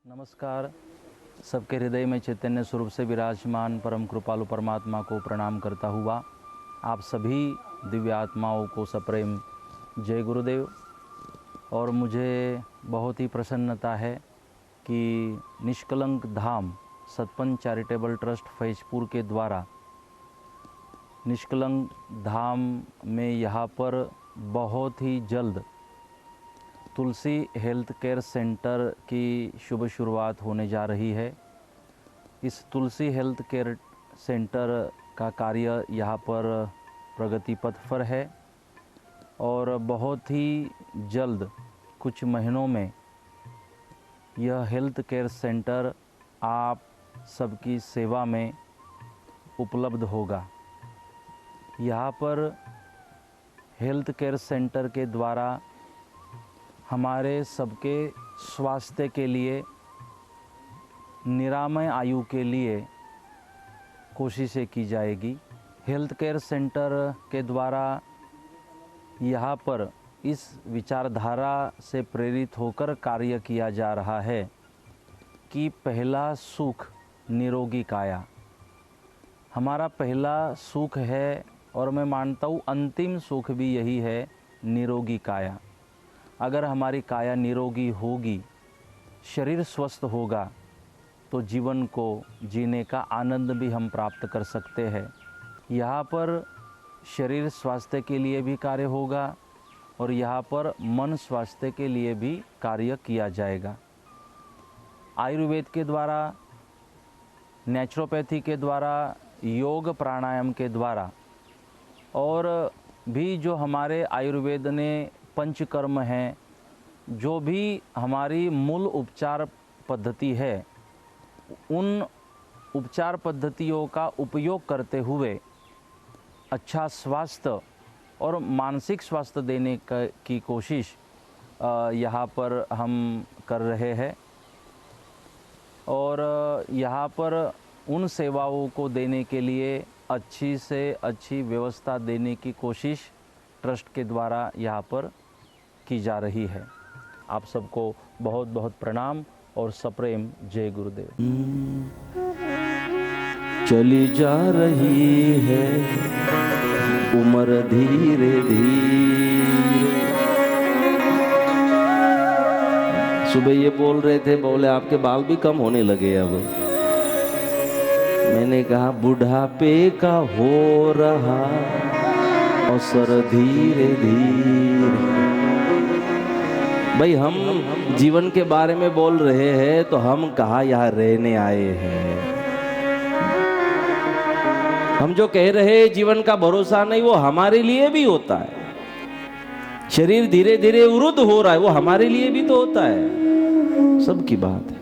नमस्कार। सबके हृदय में चैतन्य स्वरूप से विराजमान परम कृपालु परमात्मा को प्रणाम करता हुआ आप सभी दिव्य आत्माओं को सप्रेम जय गुरुदेव। और मुझे बहुत ही प्रसन्नता है कि निष्कलंक धाम सतपंच चैरिटेबल ट्रस्ट फैजपुर के द्वारा निष्कलंक धाम में यहाँ पर बहुत ही जल्द तुलसी हेल्थ केयर सेंटर की शुभ शुरुआत होने जा रही है। इस तुलसी हेल्थ केयर सेंटर का कार्य यहाँ पर प्रगति पथ पर है और बहुत ही जल्द कुछ महीनों में यह हेल्थ केयर सेंटर आप सबकी सेवा में उपलब्ध होगा। यहाँ पर हेल्थ केयर सेंटर के द्वारा हमारे सबके स्वास्थ्य के लिए, निरामय आयु के लिए कोशिशें की जाएगी। हेल्थ केयर सेंटर के द्वारा यहाँ पर इस विचारधारा से प्रेरित होकर कार्य किया जा रहा है कि पहला सुख निरोगी काया हमारा पहला सुख है और मैं मानता हूँ अंतिम सुख भी यही है, निरोगी काया। अगर हमारी काया निरोगी होगी, शरीर स्वस्थ होगा तो जीवन को जीने का आनंद भी हम प्राप्त कर सकते हैं। यहाँ पर शरीर स्वास्थ्य के लिए भी कार्य होगा और यहाँ पर मन स्वास्थ्य के लिए भी कार्य किया जाएगा। आयुर्वेद के द्वारा, नेचुरोपैथी के द्वारा, योग प्राणायाम के द्वारा और भी जो हमारे आयुर्वेद ने पंचकर्म हैं, जो भी हमारी मूल उपचार पद्धति है, उन उपचार पद्धतियों का उपयोग करते हुए अच्छा स्वास्थ्य और मानसिक स्वास्थ्य देने की कोशिश यहाँ पर हम कर रहे हैं। और यहाँ पर उन सेवाओं को देने के लिए अच्छी से अच्छी व्यवस्था देने की कोशिश ट्रस्ट के द्वारा यहाँ पर की जा रही है। आप सबको बहुत बहुत प्रणाम और सप्रेम जय गुरुदेव। चली जा रही है उम्र धीरे धीरे। सुबह ये बोल रहे थे, बोले आपके बाल भी कम होने लगे अब। मैंने कहा बुढ़ापे का हो रहा असर धीरे धीरे। भाई हम जीवन के बारे में बोल रहे हैं तो हम कहाँ यहाँ रहने आए हैं। हम जो कह रहे हैं जीवन का भरोसा नहीं, वो हमारे लिए भी होता है। शरीर धीरे धीरे वृद्ध हो रहा है, वो हमारे लिए भी तो होता है। सबकी बात है।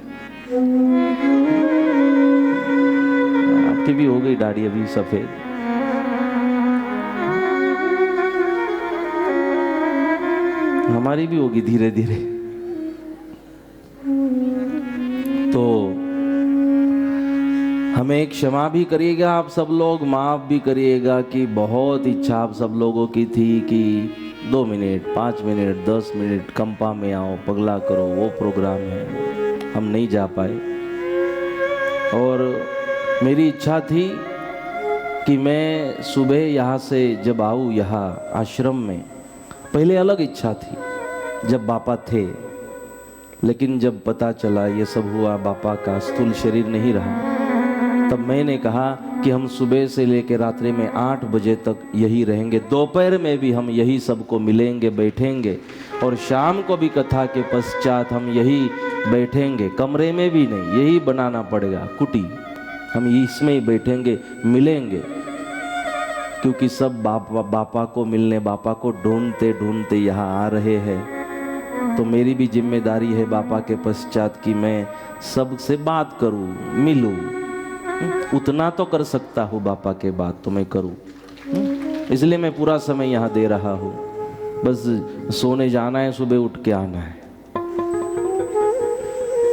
आपकी भी हो गई दाढ़ी अभी सफेद। हमारी भी होगी धीरे धीरे। तो हमें क्षमा भी करिएगा आप सब लोग, माफ भी करिएगा कि बहुत इच्छा आप सब लोगों की थी कि 2 मिनट, 5 मिनट, 10 मिनट कंपा में आओ, पगला करो, वो प्रोग्राम है, हम नहीं जा पाए। और मेरी इच्छा थी कि मैं सुबह यहाँ से जब आऊँ यहाँ आश्रम में, पहले अलग इच्छा थी जब बापा थे, लेकिन जब पता चला ये सब हुआ, बापा का स्थूल शरीर नहीं रहा, तब मैंने कहा कि हम सुबह से लेकर रात्रि में 8 बजे तक यही रहेंगे। दोपहर में भी हम यही सबको मिलेंगे, बैठेंगे, और शाम को भी कथा के पश्चात हम यही बैठेंगे। कमरे में भी नहीं, यही बनाना पड़ेगा कुटी, हम इसमें ही बैठेंगे, मिलेंगे। क्योंकि सब बापा को मिलने, बापा को ढूंढते ढूंढते यहाँ आ रहे हैं। तो मेरी भी जिम्मेदारी है बापा के पश्चात कि मैं सबसे बात करूं, मिलूं। उतना तो कर सकता हूँ बापा के बाद तो मैं करूं। इसलिए मैं पूरा समय यहाँ दे रहा हूँ। बस सोने जाना है, सुबह उठ के आना है।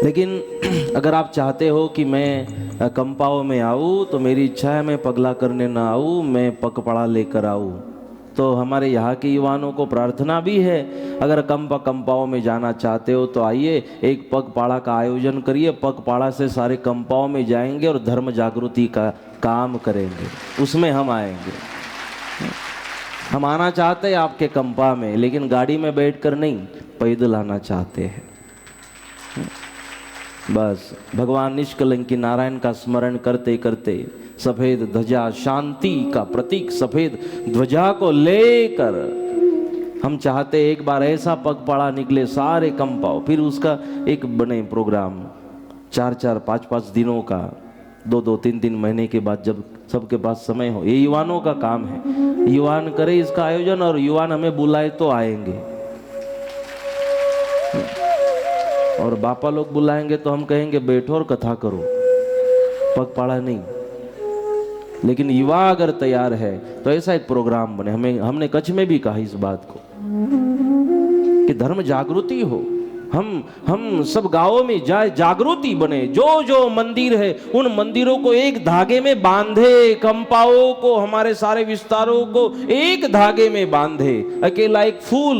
लेकिन अगर आप चाहते हो कि मैं कंपाओं में आऊँ तो मेरी इच्छा है मैं पगला करने ना आऊँ, मैं पग पड़ा लेकर आऊँ। तो हमारे यहाँ के युवाओं को प्रार्थना भी है, अगर कंपाओं में जाना चाहते हो तो आइए, एक पगपाड़ा का आयोजन करिए, पगपाड़ा से सारे कंपाओं में जाएंगे और धर्म जागृति का काम करेंगे, उसमें हम आएंगे। हम आना चाहते हैं आपके कंपा में, लेकिन गाड़ी में बैठकर नहीं, पैदल आना चाहते हैं। बस भगवान निष्कलंकी नारायण का स्मरण करते करते सफेद ध्वजा, शांति का प्रतीक सफेद ध्वजा को लेकर हम चाहते एक बार ऐसा पगपाड़ा निकले सारे कंपाओ, फिर उसका एक बने प्रोग्राम 4-4, 5-5 दिनों का, 2-2, 3-3 महीने के बाद जब सबके पास समय हो। ये युवाओं का काम है, युवान करे इसका आयोजन और युवान हमें बुलाए तो आएंगे, और बापा लोग बुलाएंगे तो हम कहेंगे बैठो और कथा करो, पगपाड़ा नहीं। लेकिन युवा अगर तैयार है तो ऐसा एक प्रोग्राम बने। हमने कच्छ में भी कहा इस बात को कि धर्म जागृति हो, हम सब गांवों में जाए, जागृति बने, जो जो मंदिर है उन मंदिरों को एक धागे में बांधे, कंपाओं को, हमारे सारे विस्तारों को एक धागे में बांधे। अकेला एक फूल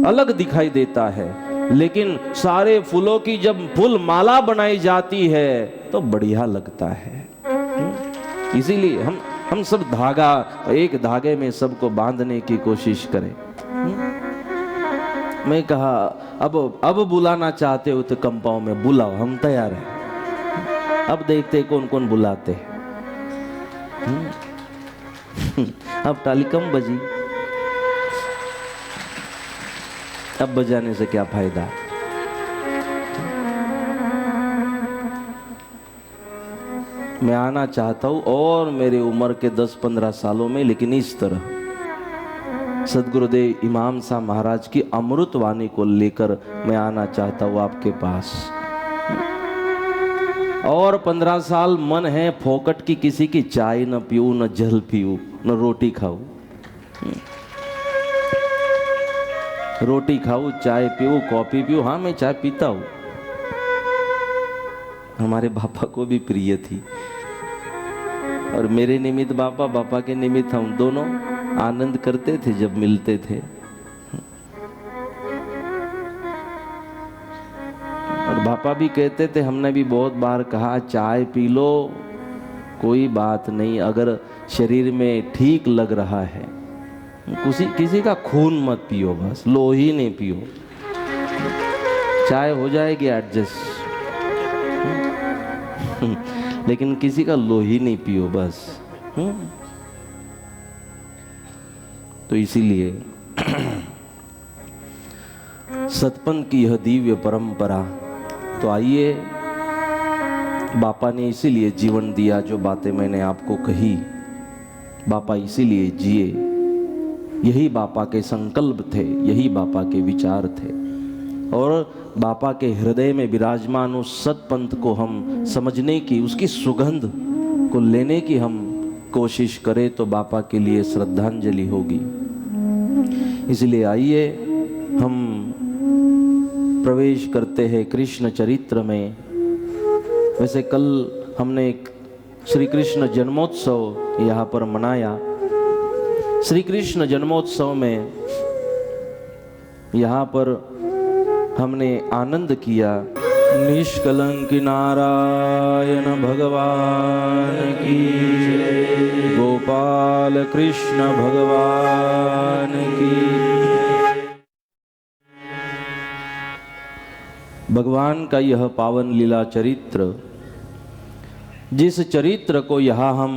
अलग दिखाई देता है, लेकिन सारे फूलों की जब फूल माला बनाई जाती है तो बढ़िया लगता है। इसीलिए हम सब धागा, एक धागे में सबको बांधने की कोशिश करें। मैं कहा अब बुलाना चाहते हो तो कंपाओं में बुलाओ, हम तैयार हैं। अब देखते कौन कौन बुलाते हैं। अब ताली कम बजी, अब बजाने से क्या फायदा। मैं आना चाहता हूं और मेरी उम्र के 10-15 सालों में, लेकिन इस तरह सदगुरुदेव इमाम साहब महाराज की अमृत वाणी को लेकर मैं आना चाहता हूं आपके पास। और 15 साल मन है फोकट की किसी की चाय न पीऊं, न जल पीऊं, न रोटी खाऊं। रोटी खाऊं, चाय पीऊं, कॉफी पीऊं। हाँ, मैं चाय पीता हूं, हमारे बापा को भी प्रिय थी, और मेरे निमित्त बापा के निमित्त हम दोनों आनंद करते थे जब मिलते थे। और बापा भी कहते थे, हमने भी बहुत बार कहा चाय पी लो, कोई बात नहीं, अगर शरीर में ठीक लग रहा है। किसी का खून मत पियो, बस लोही नहीं पियो, चाय हो जाएगी एडजस्ट, लेकिन किसी का लोही नहीं पियो बस। तो इसीलिए सतपंथ की यह दिव्य परंपरा, तो आइए, बापा ने इसीलिए जीवन दिया, जो बातें मैंने आपको कही बापा इसीलिए जिए, यही बापा के संकल्प थे, यही बापा के विचार थे। और बापा के हृदय में विराजमान उस सतपंथ को हम समझने की, उसकी सुगंध को लेने की हम कोशिश करें तो बापा के लिए श्रद्धांजलि होगी। इसलिए आइए हम प्रवेश करते हैं कृष्ण चरित्र में। वैसे कल हमने एक श्री कृष्ण जन्मोत्सव यहाँ पर मनाया। श्री कृष्ण जन्मोत्सव में यहाँ पर हमने आनंद किया। निष्कलंक नारायण भगवान की जय, गोपाल कृष्ण भगवान की। भगवान का यह पावन लीला चरित्र, जिस चरित्र को यहाँ हम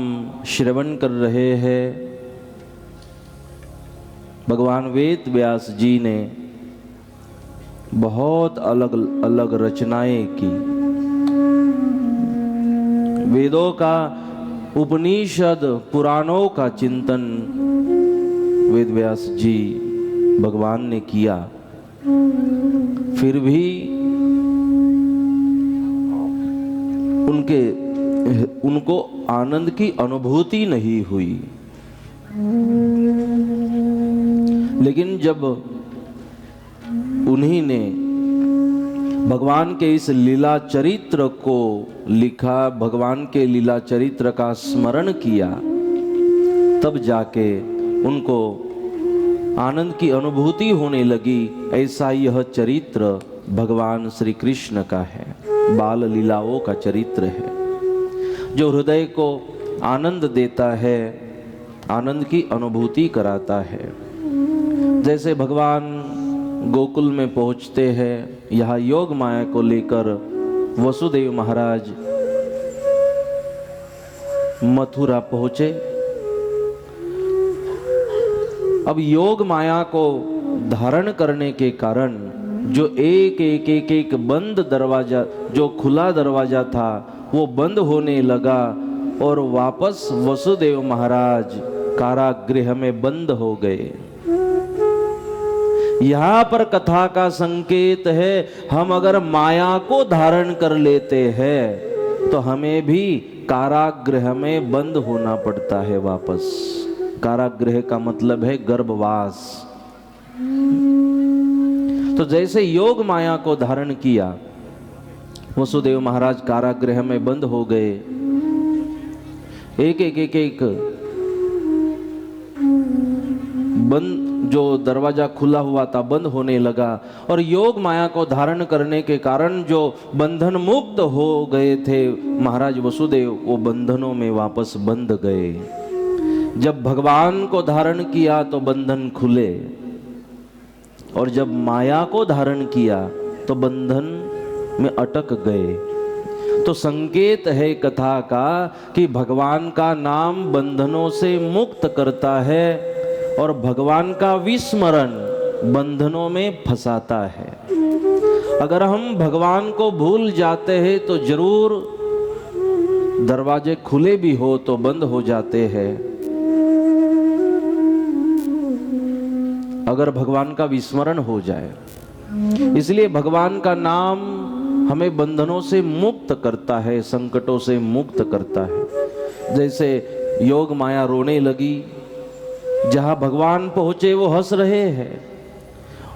श्रवण कर रहे हैं, भगवान वेद व्यास जी ने बहुत अलग अलग रचनाएं की। वेदों का, उपनिषद, पुराणों का चिंतन वेद व्यास जी भगवान ने किया, फिर भी उनको आनंद की अनुभूति नहीं हुई। लेकिन जब उन्हीं ने भगवान के इस लीला चरित्र को लिखा, भगवान के लीला चरित्र का स्मरण किया, तब जाके उनको आनंद की अनुभूति होने लगी। ऐसा यह चरित्र भगवान श्री कृष्ण का है, बाल लीलाओं का चरित्र है, जो हृदय को आनंद देता है, आनंद की अनुभूति कराता है। जैसे भगवान गोकुल में पहुंचते हैं, यहाँ योग माया को लेकर वसुदेव महाराज मथुरा पहुंचे। अब योग माया को धारण करने के कारण जो एक बंद दरवाजा, जो खुला दरवाजा था वो बंद होने लगा और वापस वसुदेव महाराज कारागृह में बंद हो गए। यहाँ पर कथा का संकेत है, हम अगर माया को धारण कर लेते हैं तो हमें भी कारागृह में बंद होना पड़ता है वापस। कारागृह का मतलब है गर्भवास। तो जैसे योग माया को धारण किया, वसुदेव महाराज कारागृह में बंद हो गए। एक बंद, जो दरवाजा खुला हुआ था बंद होने लगा और योग माया को धारण करने के कारण जो बंधन मुक्त हो गए थे महाराज वसुदेव, वो बंधनों में वापस बंध गए। जब भगवान को धारण किया तो बंधन खुले और जब माया को धारण किया तो बंधन में अटक गए। तो संकेत है कथा का कि भगवान का नाम बंधनों से मुक्त करता है और भगवान का विस्मरण बंधनों में फंसाता है। अगर हम भगवान को भूल जाते हैं तो जरूर दरवाजे खुले भी हो तो बंद हो जाते हैं। अगर भगवान का विस्मरण हो जाए, इसलिए भगवान का नाम हमें बंधनों से मुक्त करता है, संकटों से मुक्त करता है। जैसे योग माया रोने लगी, जहां भगवान पहुंचे वो हंस रहे हैं,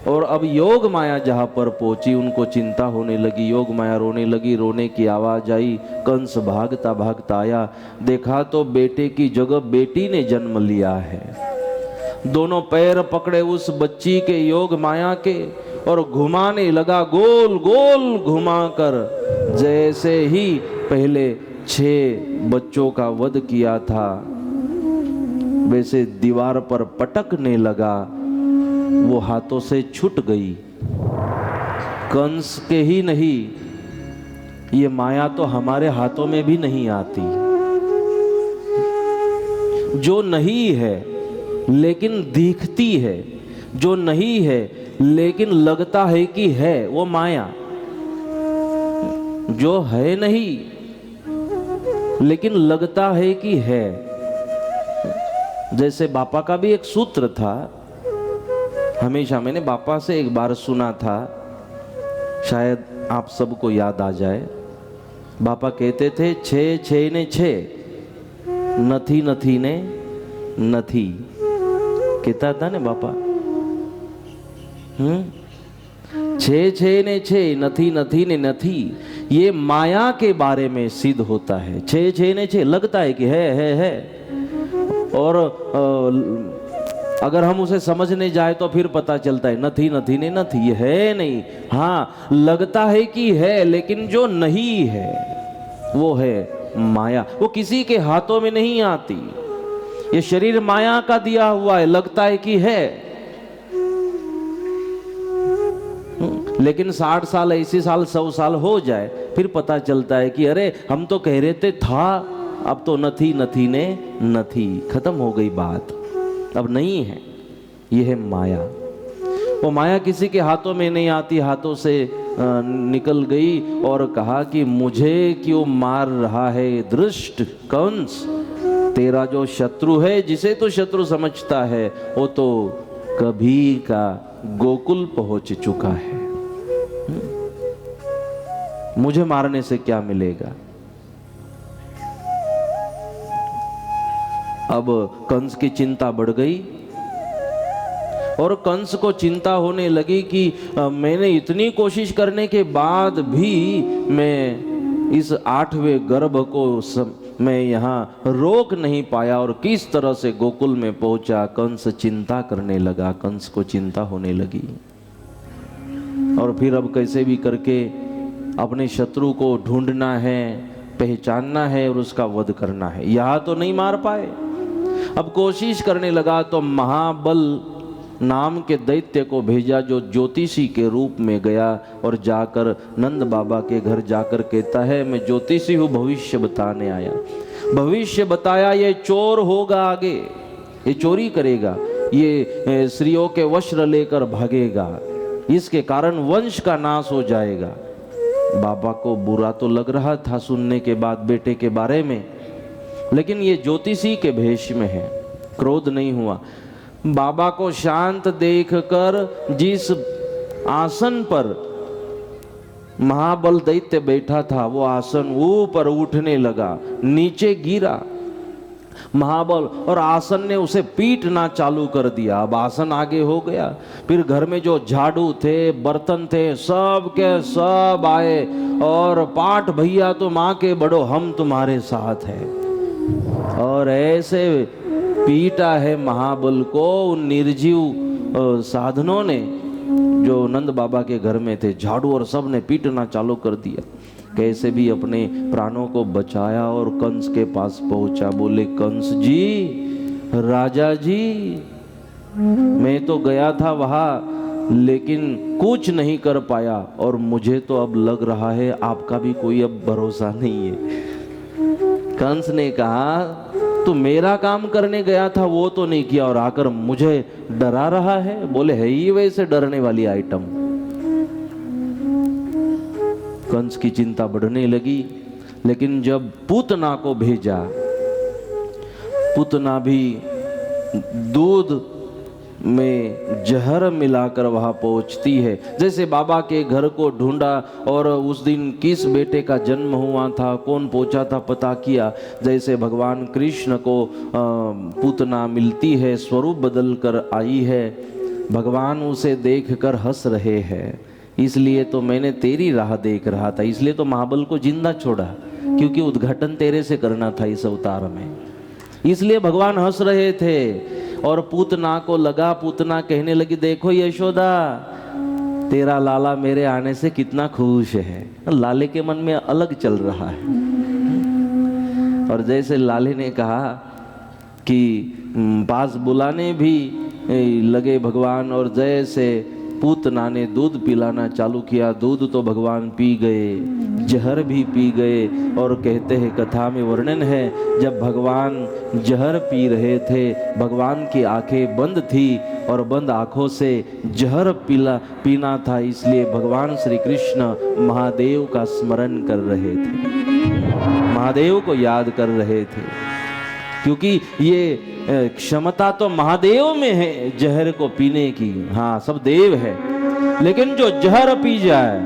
और अब योग माया जहां पर पहुंची उनको चिंता होने लगी। योग माया रोने लगी, रोने की आवाज आई, कंस भागता भागता आया, देखा तो बेटे की जगह बेटी ने जन्म लिया है। दोनों पैर पकड़े उस बच्ची के योग माया के और घुमाने लगा, गोल गोल घुमाकर, जैसे ही पहले 6 बच्चों का वध किया था वैसे दीवार पर पटकने लगा, वो हाथों से छूट गई। कंस के ही नहीं, ये माया तो हमारे हाथों में भी नहीं आती। जो नहीं है लेकिन दिखती है, जो नहीं है लेकिन लगता है कि है, वो माया। जो है नहीं लेकिन लगता है कि है। जैसे बापा का भी एक सूत्र था, हमेशा मैंने बापा से एक बार सुना था, शायद आप सबको याद आ जाए। बापा कहते थे 6 6 ने 6, नथी नथी ने नथी। कहता था ना बापा, 6 6 ने 6, नथी नथी ने नथी। ये माया के बारे में सिद्ध होता है। 6 6 ने 6 लगता है कि है, और अगर हम उसे समझने जाए तो फिर पता चलता है नथी नथी ने नथी, ये है नहीं। हाँ, लगता है कि है लेकिन जो नहीं है वो है माया। वो किसी के हाथों में नहीं आती। ये शरीर माया का दिया हुआ है, लगता है कि है, लेकिन 60 साल 80 साल 100 साल हो जाए फिर पता चलता है कि अरे हम तो कह रहे थे था, अब तो नथी नथी ने नथी, खत्म हो गई बात, अब नहीं है। ये है माया। वो माया किसी के हाथों में नहीं आती, हाथों से निकल गई और कहा कि मुझे क्यों मार रहा है दुष्ट कंस, तेरा जो शत्रु है, जिसे तो शत्रु समझता है, वो तो कभी का गोकुल पहुंच चुका है। मुझे मारने से क्या मिलेगा। अब कंस की चिंता बढ़ गई और कंस को चिंता होने लगी कि मैंने इतनी कोशिश करने के बाद भी मैं इस 8वें गर्भ को मैं यहाँ रोक नहीं पाया और किस तरह से गोकुल में पहुंचा। कंस चिंता करने लगा, कंस को चिंता होने लगी और फिर अब कैसे भी करके अपने शत्रु को ढूंढना है, पहचानना है और उसका वध करना है। यहाँ तो नहीं मार पाए, अब कोशिश करने लगा तो महाबल नाम के दैत्य को भेजा जो ज्योतिषी के रूप में गया और जाकर नंद बाबा के घर जाकर कहता है मैं ज्योतिषी हूँ, भविष्य बताने आया। भविष्य बताया ये चोर होगा, आगे ये चोरी करेगा, ये स्त्रियों के वस्त्र लेकर भागेगा, इसके कारण वंश का नाश हो जाएगा। बाबा को बुरा तो लग रहा था सुनने के बाद बेटे के बारे में, लेकिन ये ज्योतिषी के भेष में है, क्रोध नहीं हुआ। बाबा को शांत देखकर जिस आसन पर महाबल दैत्य बैठा था वो आसन ऊपर उठने लगा, नीचे गिरा महाबल और आसन ने उसे पीटना चालू कर दिया। अब आसन आगे हो गया, फिर घर में जो झाड़ू थे, बर्तन थे, सब के सब आए और पाठ भैया तुम आके बढ़ो, हम तुम्हारे साथ हैं। और ऐसे पीटा है महाबल को उन निर्जीव साधनों ने जो नंद बाबा के घर में थे, झाड़ू और सब ने पीटना चालू कर दिया। कैसे भी अपने प्राणों को बचाया और कंस के पास पहुंचा। बोले कंस जी, राजा जी, मैं तो गया था वहां लेकिन कुछ नहीं कर पाया और मुझे तो अब लग रहा है आपका भी कोई अब भरोसा नहीं है। कंस ने कहा तू मेरा काम करने गया था वो तो नहीं किया और आकर मुझे डरा रहा है। बोले है ही वैसे डरने वाली आइटम। कंस की चिंता बढ़ने लगी, लेकिन जब पूतना को भेजा, पूतना भी दूध में जहर मिलाकर वहां पहुंचती है। जैसे बाबा के घर को ढूंढा और उस दिन किस बेटे का जन्म हुआ था, कौन पहुंचा था, पता किया। जैसे भगवान कृष्ण को पूतना मिलती है, स्वरूप बदल कर आई है, भगवान उसे देखकर हंस रहे हैं। इसलिए तो मैंने तेरी राह देख रहा था, इसलिए तो महाबल को जिंदा छोड़ा, क्योंकि उद्घाटन तेरे से करना था इस अवतार में, इसलिए भगवान हंस रहे थे। और पूतना को लगा, पूतना कहने लगी देखो यशोदा, तेरा लाला मेरे आने से कितना खुश है। लाले के मन में अलग चल रहा है। और जैसे लाले ने कहा कि पास बुलाने भी लगे भगवान, और जैसे पूतना ने दूध पिलाना चालू किया, दूध तो भगवान पी गए, जहर भी पी गए। और कहते हैं, कथा में वर्णन है, जब भगवान जहर पी रहे थे, भगवान की आंखें बंद थी और बंद आंखों से जहर पीना था, इसलिए भगवान श्री कृष्ण महादेव का स्मरण कर रहे थे, महादेव को याद कर रहे थे, क्योंकि ये क्षमता तो महादेव में है जहर को पीने की। हाँ, सब देव है, लेकिन जो जहर पी जाए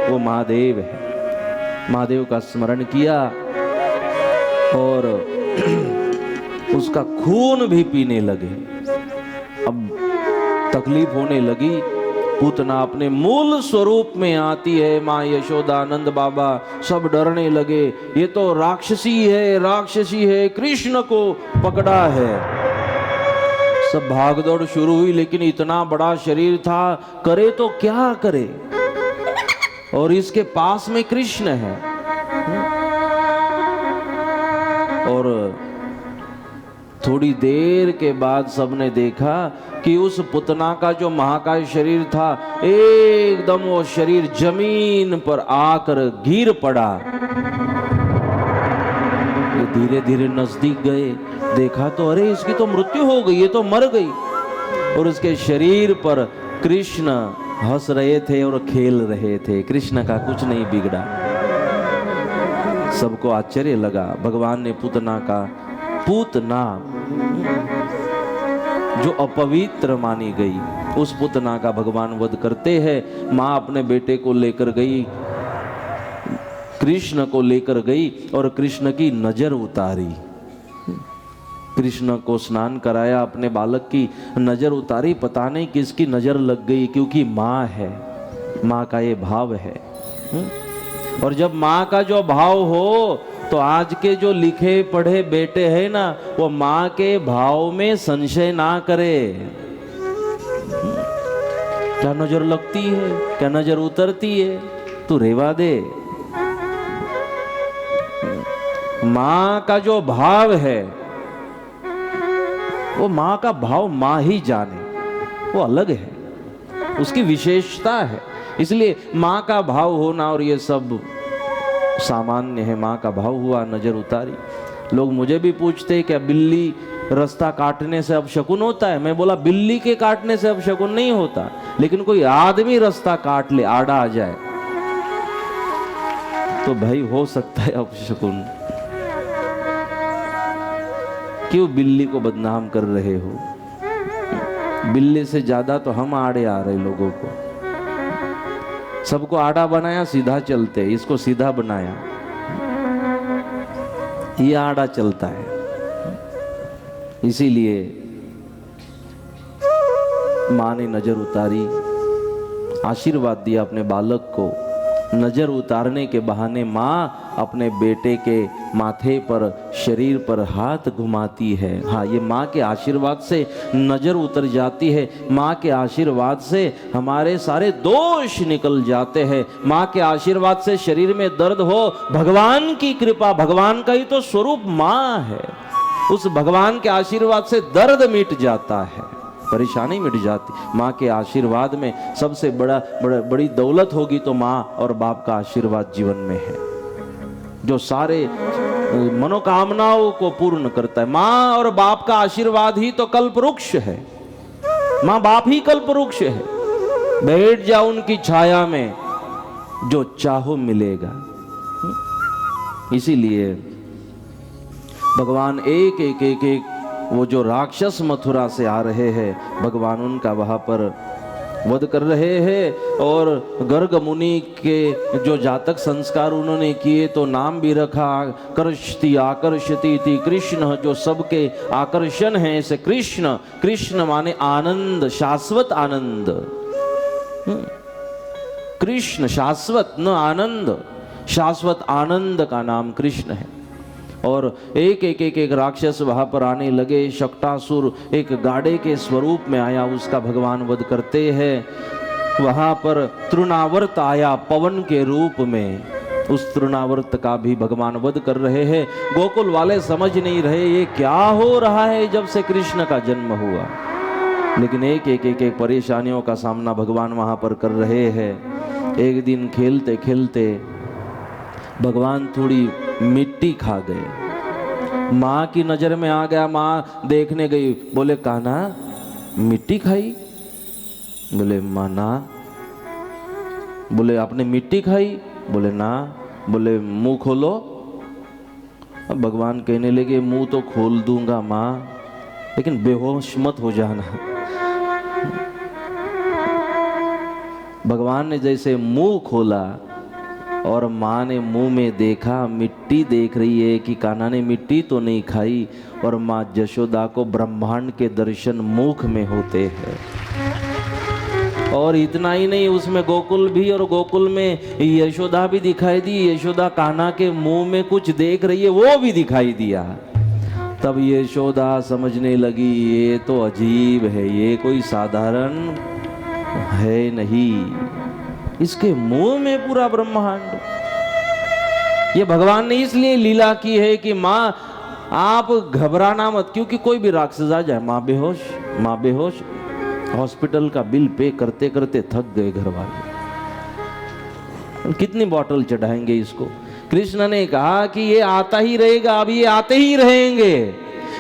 वो महादेव है। महादेव का स्मरण किया और उसका खून भी पीने लगे। अब तकलीफ होने लगी, पूतना अपने मूल स्वरूप में आती है। माँ यशोदा, नंद बाबा सब डरने लगे, ये तो राक्षसी है, राक्षसी है, कृष्ण को पकड़ा है। सब भागदौड़ शुरू हुई, लेकिन इतना बड़ा शरीर था, करे तो क्या करे, और इसके पास में कृष्ण है। और थोड़ी देर के बाद सबने देखा कि उस पुतना का जो महाकाय शरीर था, एकदम वो शरीर जमीन पर आकर गिर पड़ा। ये धीरे धीरे नजदीक गए, देखा तो अरे इसकी तो मृत्यु हो गई, ये तो मर गई। और उसके शरीर पर कृष्ण हंस रहे थे और खेल रहे थे, कृष्ण का कुछ नहीं बिगड़ा। सबको आश्चर्य लगा। भगवान ने पूतना जो अपवित्र मानी गई, उस पूतना का भगवान वध करते हैं। माँ अपने बेटे को लेकर गई, कृष्ण को लेकर गई और कृष्ण की नजर उतारी। कृष्ण को स्नान कराया, अपने बालक की नजर उतारी, पता नहीं किसकी नजर लग गई, क्योंकि माँ है, माँ का ये भाव है। और जब माँ का जो भाव हो तो आज के जो लिखे पढ़े बेटे हैं ना, वो माँ के भाव में संशय ना करे। क्या नजर लगती है, क्या नजर उतरती है, तू रेवा दे। माँ का जो भाव है, वो माँ का भाव माँ ही जाने, वो अलग है, उसकी विशेषता है। इसलिए माँ का भाव होना और ये सब सामान्य है। माँ का भाव हुआ, नजर उतारी। लोग मुझे भी पूछते हैं क्या बिल्ली रास्ता काटने से अपशकुन होता है? मैं बोला बिल्ली के काटने से अपशकुन नहीं होता, लेकिन कोई आदमी रास्ता काट ले, आड़ा आ जाए, तो भाई हो सकता है अपशकुन। क्यों बिल्ली को बदनाम कर रहे हो? बिल्ली से ज्यादा तो हम आड़े आ रहे लोगों को। सबको आड़ा बनाया, सीधा चलते, इसको सीधा बनाया, ये आड़ा चलता है। इसीलिए माँ ने नजर उतारी, आशीर्वाद दिया अपने बालक को। नजर उतारने के बहाने माँ अपने बेटे के माथे पर, शरीर पर हाथ घुमाती है। हाँ, ये माँ के आशीर्वाद से नजर उतर जाती है। माँ के आशीर्वाद से हमारे सारे दोष निकल जाते हैं। माँ के आशीर्वाद से शरीर में दर्द हो, भगवान की कृपा, भगवान का ही तो स्वरूप माँ है, उस भगवान के आशीर्वाद से दर्द मिट जाता है, परेशानी मिट जाती। माँ के आशीर्वाद में सबसे बड़ी दौलत होगी तो माँ और बाप का आशीर्वाद जीवन में है, जो सारे मनोकामनाओं को पूर्ण करता है। माँ और बाप का आशीर्वाद ही तो कल्प वृक्ष है। माँ बाप ही कल्प वृक्ष है। बैठ जाओ उनकी छाया में, जो चाहो मिलेगा। इसीलिए भगवान एक एक एक एक वो जो राक्षस मथुरा से आ रहे हैं, भगवान उनका वहां पर वध कर रहे हैं। और गर्ग मुनि के जो जातक संस्कार उन्होंने किए, तो नाम भी रखा आकर्षति आकर्षति थी कृष्ण, जो सबके आकर्षण है ऐसे कृष्ण। कृष्ण माने आनंद, शाश्वत आनंद। कृष्ण शाश्वत, न आनंद, शाश्वत आनंद का नाम कृष्ण है। और एक एक एक एक राक्षस वहां पर आने लगे। शक्टासुर एक गाड़े के स्वरूप में आया, उसका भगवान वध करते हैं। वहां पर तृणावर्त आया पवन के रूप में, उस तृणावर्त का भी भगवान वध कर रहे हैं। गोकुल वाले समझ नहीं रहे ये क्या हो रहा है जब से कृष्ण का जन्म हुआ, लेकिन एक एक एक एक परेशानियों का सामना भगवान वहां पर कर रहे हैं। एक दिन खेलते खेलते भगवान थोड़ी मिट्टी खा गए, माँ की नजर में आ गया। माँ देखने गई, बोले कान्हा मिट्टी खाई? बोले माँ ना। बोले आपने मिट्टी खाई? बोले ना। बोले मुंह खोलो। अब भगवान कहने लगे मुंह तो खोल दूंगा माँ, लेकिन बेहोश मत हो जाना। भगवान ने जैसे मुंह खोला और माँ ने मुंह में देखा, मिट्टी देख रही है कि कान्हा ने मिट्टी तो नहीं खाई। और माँ यशोदा को ब्रह्मांड के दर्शन मुख में होते हैं। और इतना ही नहीं, उसमें गोकुल भी, और गोकुल में यशोदा भी दिखाई दी। यशोदा कान्हा के मुंह में कुछ देख रही है, वो भी दिखाई दिया। तब यशोदा समझने लगी ये तो अजीब है, ये कोई साधारण है नहीं, इसके मुंह में पूरा ब्रह्मांड। ये भगवान ने इसलिए लीला की है कि माँ आप घबराना मत, क्योंकि कोई भी राक्षस आ जाए, माँ बेहोश, माँ बेहोश। हॉस्पिटल का बिल पे करते करते थक गए घर वाले, कितनी बॉटल चढ़ाएंगे इसको। कृष्ण ने कहा कि ये आता ही रहेगा, अब ये आते ही रहेंगे,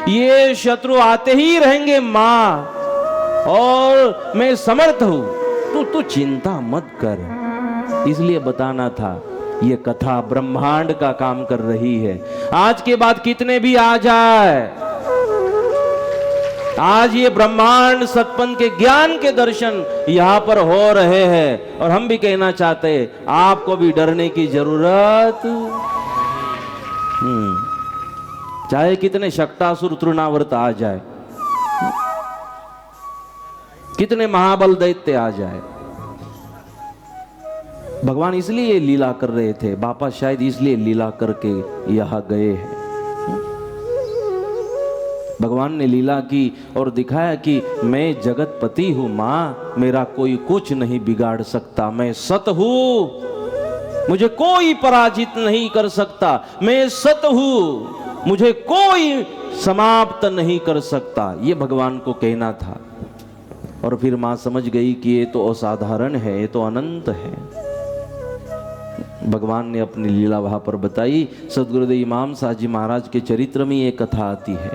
ये शत्रु आते ही रहेंगे माँ, और मैं समर्थ हूं, तू चिंता मत कर। इसलिए बताना था, ये कथा ब्रह्मांड का काम कर रही है। आज के बाद कितने भी आ जाए, आज ये ब्रह्मांड सतपंथ के ज्ञान के दर्शन यहां पर हो रहे हैं। और हम भी कहना चाहते हैं, आपको भी डरने की जरूरत चाहे कितने शक्टासुर तृणावर्त आ जाए, कितने महाबल दैत्य आ जाए, भगवान इसलिए लीला कर रहे थे, बापा शायद इसलिए लीला करके यहाँ गए हैं। भगवान ने लीला की और दिखाया कि मैं जगतपति हूं माँ, मेरा कोई कुछ नहीं बिगाड़ सकता, मैं सत हूं, मुझे कोई पराजित नहीं कर सकता, मैं सत हूं, मुझे कोई समाप्त नहीं कर सकता, ये भगवान को कहना था। और फिर माँ समझ गई कि ये तो असाधारण है, ये तो अनंत है। भगवान ने अपनी लीला वहां पर बताई। सदगुरुदेव इमाम साहब जी महाराज के चरित्र में ये कथा आती है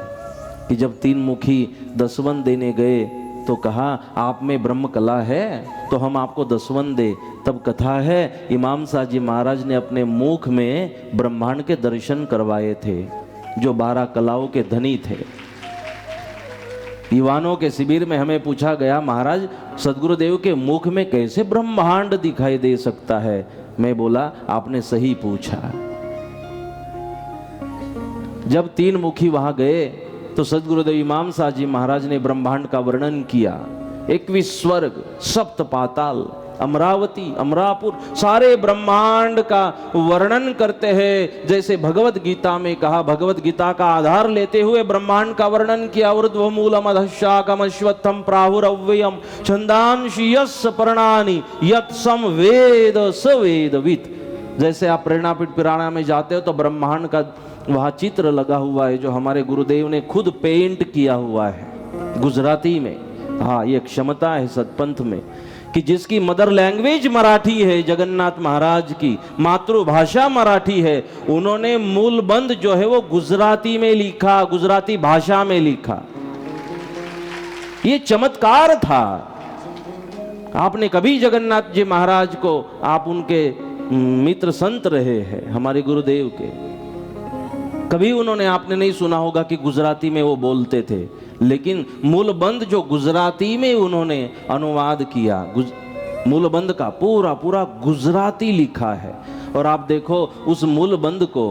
कि जब तीन मुखी दसवन देने गए तो कहा आप में ब्रह्म कला है तो हम आपको दसवन दे। तब कथा है इमाम साहब जी महाराज ने अपने मुख में ब्रह्मांड के दर्शन करवाए थे, जो 12 कलाओं के धनी थे। युवानों के शिविर में हमें पूछा गया, महाराज सदगुरुदेव के मुख में कैसे ब्रह्मांड दिखाई दे सकता है? मैं बोला आपने सही पूछा। जब तीन मुखी वहां गए तो सदगुरुदेव इमाम साहब जी महाराज ने ब्रह्मांड का वर्णन किया। 21 स्वर्ग, सप्त पाताल, अमरावती, अमरापुर, सारे ब्रह्मांड का वर्णन करते हैं। जैसे भगवत गीता में कहा, भगवत गीता का आधार लेते हुए ब्रह्मांड का वर्णन किया। ऊर्ध्वमूलम अधःशाखम अश्वत्थम प्राहुरव्ययम छंदांसि यस्य पर्णानि यत्सम वेद स वेदवित्। जैसे आप प्रेरणापीठ पिराना में जाते हो तो ब्रह्मांड का वहां चित्र लगा हुआ है, जो हमारे गुरुदेव ने खुद पेंट किया हुआ है गुजराती में। हाँ, ये क्षमता है सतपंथ में कि जिसकी मदर लैंग्वेज मराठी है, जगन्नाथ महाराज की मातृभाषा मराठी है, उन्होंने मूल बंद जो है वो गुजराती में लिखा, गुजराती भाषा में लिखा। ये चमत्कार था। आपने कभी जगन्नाथ जी महाराज को, आप उनके मित्र संत रहे हैं हमारे गुरुदेव के, कभी उन्होंने आपने नहीं सुना होगा कि गुजराती में वो बोलते थे, लेकिन मूलबंद जो गुजराती में उन्होंने अनुवाद किया, मूलबंद का पूरा पूरा गुजराती लिखा है। और आप देखो उस मूलबंद को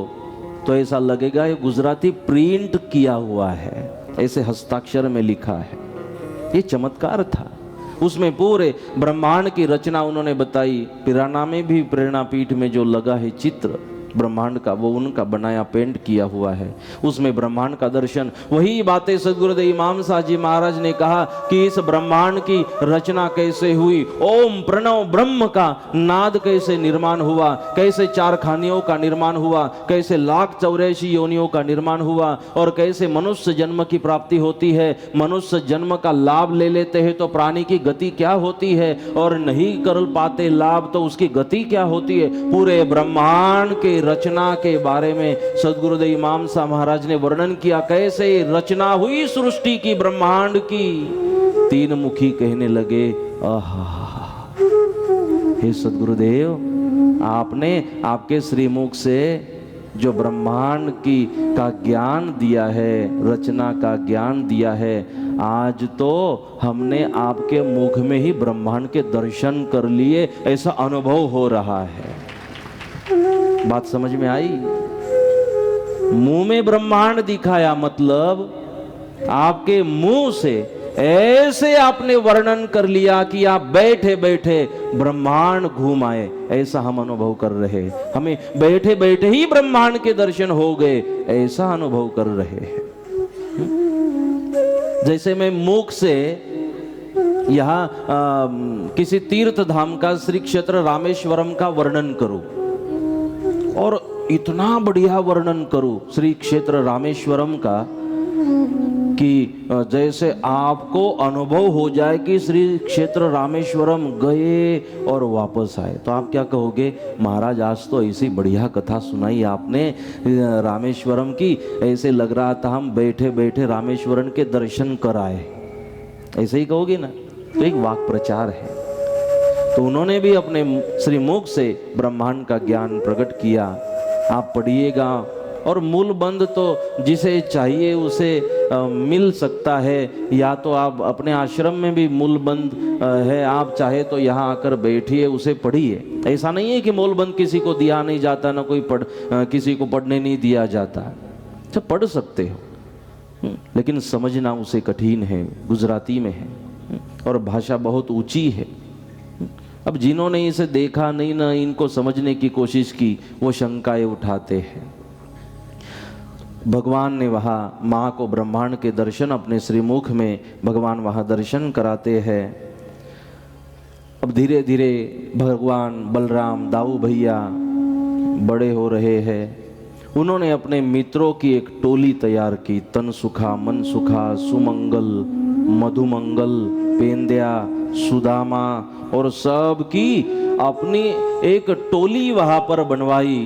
तो ऐसा लगेगा ये गुजराती प्रिंट किया हुआ है, ऐसे हस्ताक्षर में लिखा है। ये चमत्कार था। उसमें पूरे ब्रह्मांड की रचना उन्होंने बताई। पिराना में भी प्रेरणा पीठ में जो लगा है चित्र ब्रह्मांड का, वो उनका बनाया पेंट किया हुआ है। उसमें ब्रह्मांड का दर्शन, वही बातें सदगुरुदेव इमाम साहब जी महाराज ने कहा कि इस ब्रह्मांड की रचना कैसे हुई, ओम प्रणव ब्रह्म का नाद कैसे निर्माण हुआ, कैसे 4 खानियों का निर्माण हुआ, कैसे 1,84 योनियों का निर्माण हुआ, और कैसे मनुष्य जन्म की प्राप्ति होती है। मनुष्य जन्म का लाभ ले लेते हैं तो प्राणी की गति क्या होती है, और नहीं कर पाते लाभ तो उसकी गति क्या होती है। पूरे ब्रह्मांड के रचना के बारे में सदगुरुदेव इमाम साहब महाराज ने वर्णन किया, कैसे रचना हुई सृष्टि की, ब्रह्मांड की। तीन मुखी कहने लगे, आहा, हे सदगुरुदेव, आपने आपके श्रीमुख से जो ब्रह्मांड की का ज्ञान दिया है, रचना का ज्ञान दिया है, आज तो हमने आपके मुख में ही ब्रह्मांड के दर्शन कर लिए, ऐसा अनुभव हो रहा है। बात समझ में आई? मुंह में ब्रह्मांड दिखाया, मतलब आपके मुंह से ऐसे आपने वर्णन कर लिया कि आप बैठे बैठे ब्रह्मांड घूम आए, ऐसा हम अनुभव कर रहे। हमें बैठे बैठे ही ब्रह्मांड के दर्शन हो गए, ऐसा अनुभव कर रहे हैं। जैसे मैं मुख से यहाँ किसी तीर्थ धाम का, श्री क्षेत्र रामेश्वरम का वर्णन करूं, और इतना बढ़िया वर्णन करूं श्री क्षेत्र रामेश्वरम का कि जैसे आपको अनुभव हो जाए कि श्री क्षेत्र रामेश्वरम गए और वापस आए, तो आप क्या कहोगे, महाराज आज तो ऐसी बढ़िया कथा सुनाई आपने रामेश्वरम की, ऐसे लग रहा था हम बैठे बैठे रामेश्वरम के दर्शन कर आए, ऐसे ही कहोगे ना। तो एक वाक प्रचार है। तो उन्होंने भी अपने श्रीमुख से ब्रह्मांड का ज्ञान प्रकट किया। आप पढ़िएगा, और मूल बंद तो जिसे चाहिए उसे मिल सकता है, या तो आप अपने आश्रम में भी मूल बंद है, आप चाहे तो यहाँ आकर बैठिए, उसे पढ़िए। ऐसा नहीं है कि मूल बंद किसी को दिया नहीं जाता, ना कोई किसी को पढ़ने नहीं दिया जाता। अच्छा, पढ़ सकते हो, लेकिन समझना उसे कठिन है, गुजराती में है और भाषा बहुत ऊंची है। अब जिन्होंने इसे देखा नहीं, ना इनको समझने की कोशिश की, वो शंकाएं उठाते हैं। भगवान ने वहाँ माँ को ब्रह्मांड के दर्शन अपने श्रीमुख में भगवान वहाँ दर्शन कराते हैं। अब धीरे धीरे भगवान बलराम, दाऊ भैया बड़े हो रहे हैं। उन्होंने अपने मित्रों की एक टोली तैयार की। तन सुखा, मन सुखा, सुमंगल, मधुमंगल, पेंद्या, सुदामा और सब की अपनी एक टोली वहां पर बनवाई।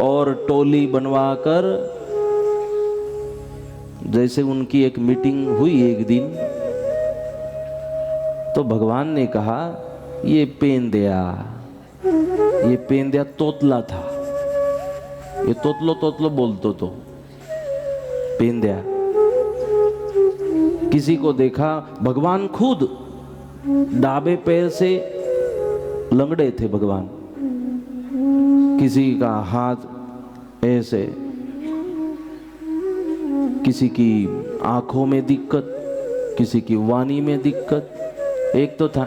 और टोली बनवाकर जैसे उनकी एक मीटिंग हुई एक दिन, तो भगवान ने कहा ये पेंद्या तोतला था। ये तोतलो बोलतो तो पेंद्या। किसी को देखा, भगवान खुद दाबे पैर से लंगड़े थे भगवान। किसी का हाथ ऐसे, किसी की आंखों में दिक्कत, किसी की वाणी में दिक्कत। एक तो था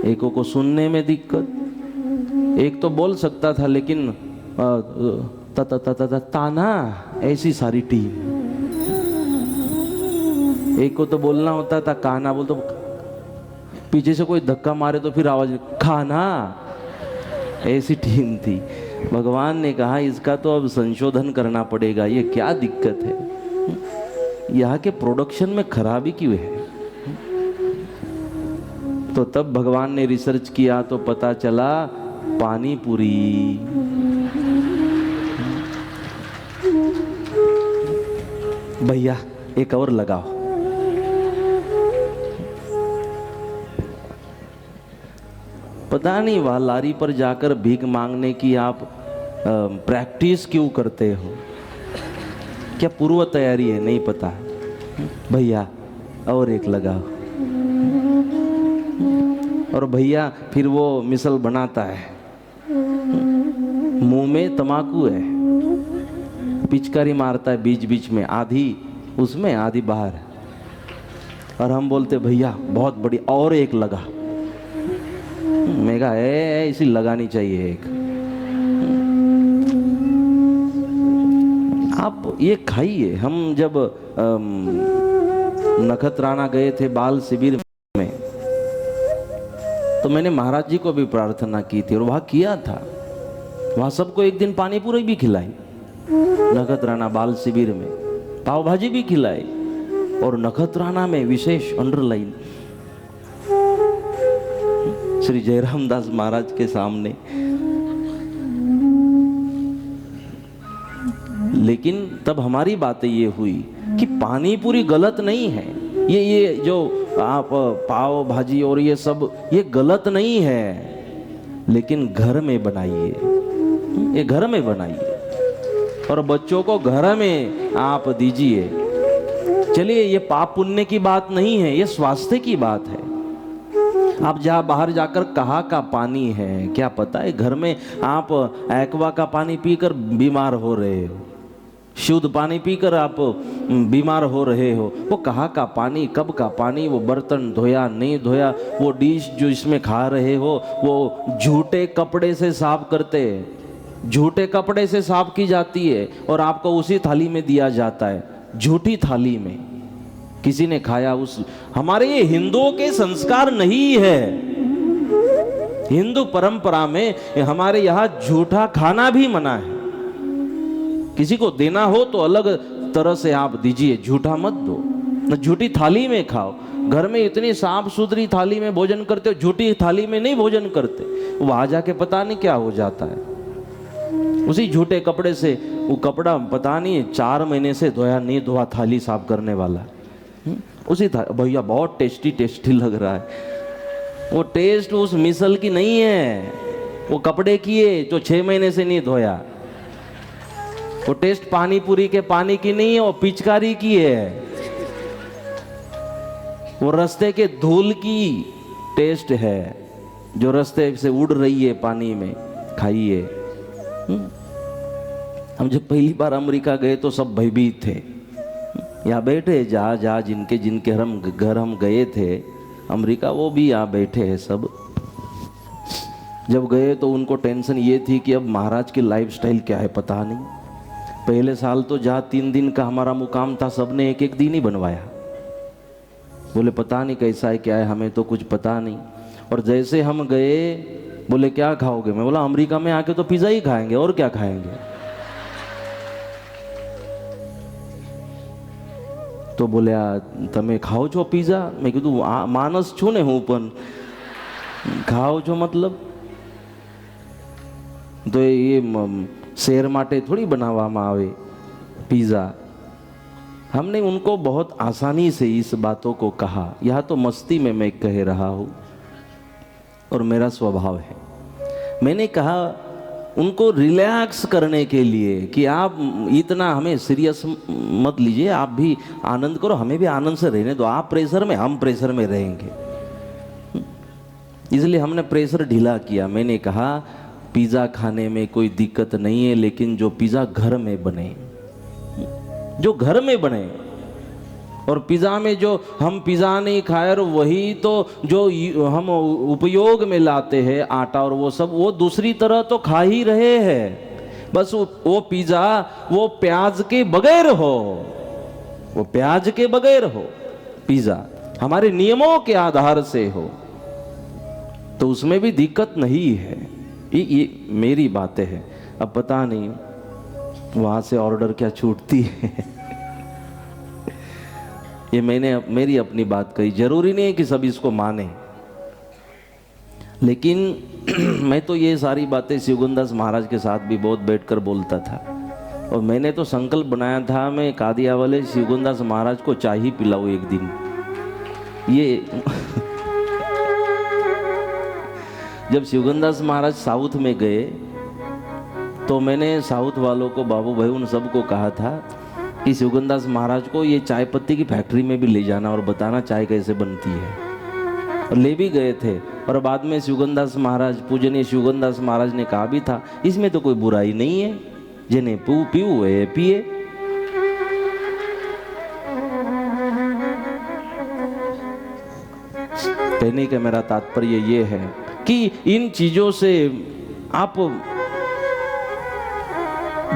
एकों को सुनने में दिक्कत। एक तो बोल सकता था लेकिन ताना, ऐसी सारी टीम। एक को तो बोलना होता था काना, बोल तो पीछे से कोई धक्का मारे तो फिर आवाज खाना, ऐसी टीम थी। भगवान ने कहा इसका तो अब संशोधन करना पड़ेगा, ये क्या दिक्कत है, यहाँ के प्रोडक्शन में खराबी क्यों है। तो तब भगवान ने रिसर्च किया तो पता चला पानी पूरी। भैया एक और लगाओ। पता नहीं वह लारी पर जाकर भीख मांगने की आप प्रैक्टिस क्यों करते हो, क्या पूर्व तैयारी है नहीं पता। भैया और एक लगाओ। और भैया फिर वो मिसल बनाता है, मुंह में तमाकू है, पिचकारी मारता है बीच बीच में, आधी उसमें आधी बाहर। और हम बोलते भैया बहुत बड़ी, और एक लगा। मैं कहा इसी लगानी चाहिए एक। आप ये खाइए। हम जब नखत्राना गए थे बाल शिविर में, तो मैंने महाराज जी को भी प्रार्थना की थी और वहां किया था। वहां सबको एक दिन पानी पूरी भी खिलाई, नखत्राना बाल शिविर में पाव भाजी भी खिलाई, और नखत्राना में विशेष अंडरलाइन श्री जयराम दास महाराज के सामने। लेकिन तब हमारी बातें ये हुई कि पानी पूरी गलत नहीं है, ये जो आप पाव भाजी और ये सब ये गलत नहीं है, लेकिन घर में बनाइए, ये घर में बनाइए और बच्चों को घर में आप दीजिए। चलिए ये पाप पुण्य की बात नहीं है, ये स्वास्थ्य की बात है। आप जहाँ बाहर जाकर कहाँ का पानी है क्या पता है, घर में आप एक्वा का पानी पीकर बीमार हो रहे हो, शुद्ध पानी पीकर आप बीमार हो रहे हो। वो कहाँ का पानी, कब का पानी, वो बर्तन धोया नहीं धोया, वो डिश जो इसमें खा रहे हो वो झूठे कपड़े से साफ करते हैं, झूठे कपड़े से साफ की जाती है और आपको उसी थाली में दिया जाता है, झूठी थाली में किसी ने खाया। उस हमारे ये हिंदुओं के संस्कार नहीं है। हिंदू परंपरा में हमारे यहाँ झूठा खाना भी मना है। किसी को देना हो तो अलग तरह से आप दीजिए, झूठा मत दो, न झूठी थाली में खाओ। घर में इतनी साफ सुथरी थाली में भोजन करते हो, झूठी थाली में नहीं भोजन करते, वहां जाके पता नहीं क्या हो जाता है। उसी झूठे कपड़े से, वो कपड़ा पता नहीं 4 महीने से धोया नहीं धोया थाली साफ करने वाला, उसी था। भैया बहुत टेस्टी लग रहा है, वो टेस्ट उस मिसल की नहीं है, वो कपड़े की है जो 6 महीने से नहीं धोया। वो टेस्ट पानी पूरी के पानी की नहीं है, वो पिचकारी की है, वो रास्ते के धूल की टेस्ट है जो रास्ते से उड़ रही है पानी में। खाइए। हम जब पहली बार अमेरिका गए तो सब भयभीत थे। यहाँ बैठे जहाँ जिनके घर हम गए थे, अमेरिका, वो भी यहाँ बैठे हैं सब। जब गए तो उनको टेंशन ये थी कि अब महाराज की लाइफस्टाइल क्या है पता नहीं। पहले साल तो जहाँ 3 दिन का हमारा मुकाम था, सबने एक एक दिन ही बनवाया। बोले पता नहीं कैसा है क्या है, हमें तो कुछ पता नहीं। और जैसे हम गए, बोले क्या खाओगे? मैं बोला अमेरिका में आके तो पिज़्ज़ा ही खाएंगे, और क्या खाएंगे। तो बोले તમે ખાઓ છો पिज़्ज़ा? मैं कीधु मानस छू ने हूँ, पण खाओ છો मतलब तो ये શેર માટે थोड़ी बनावामा आवे पिज़्ज़ा। हमने उनको बहुत आसानी से इस बातों को कहा। यह तो मस्ती में मैं कह रहा हूँ और मेरा स्वभाव है। मैंने कहा उनको रिलैक्स करने के लिए कि आप इतना हमें सीरियस मत लीजिए, आप भी आनंद करो, हमें भी आनंद से रहने दो। आप प्रेशर में, हम प्रेशर में रहेंगे। इसलिए हमने प्रेशर ढीला किया। मैंने कहा पिज़्ज़ा खाने में कोई दिक्कत नहीं है, लेकिन जो पिज़्ज़ा घर में बने, जो घर में बने। और पिज़्ज़ा में जो हम पिज़्ज़ा नहीं खाए, और वही तो जो हम उपयोग में लाते हैं आटा और वो सब, वो दूसरी तरह तो खा ही रहे हैं। बस वो पिज़्ज़ा वो प्याज के बगैर हो, वो प्याज के बगैर हो पिज़्ज़ा, हमारे नियमों के आधार से हो, तो उसमें भी दिक्कत नहीं है। ये मेरी बातें हैं। अब पता नहीं वहाँ से ऑर्डर क्या छूटती है। ये मैंने मेरी अपनी बात कही। जरूरी नहीं है कि सब इसको माने, लेकिन मैं तो ये सारी बातें शिवगुंदास महाराज के साथ भी बहुत बैठकर बोलता था। और मैंने तो संकल्प बनाया था मैं कादिया वाले शिवगुंदास महाराज को चाय ही पिलाऊं एक दिन। ये जब शिवगुंदास महाराज साउथ में गए तो मैंने साउथ वालों को, बाबू भाई उन सबको कहा था कि शिवगुंदास महाराज को ये चाय पत्ती की फैक्ट्री में भी ले जाना और बताना चाय कैसे बनती है। और ले भी गए थे। और बाद में शिवगुंदास महाराज, पूजनीय शिवगुंदास महाराज ने कहा भी था इसमें तो कोई बुराई नहीं है, जिन्हें पीऊ है पिए। कहने का मेरा तात्पर्य ये है कि इन चीजों से आप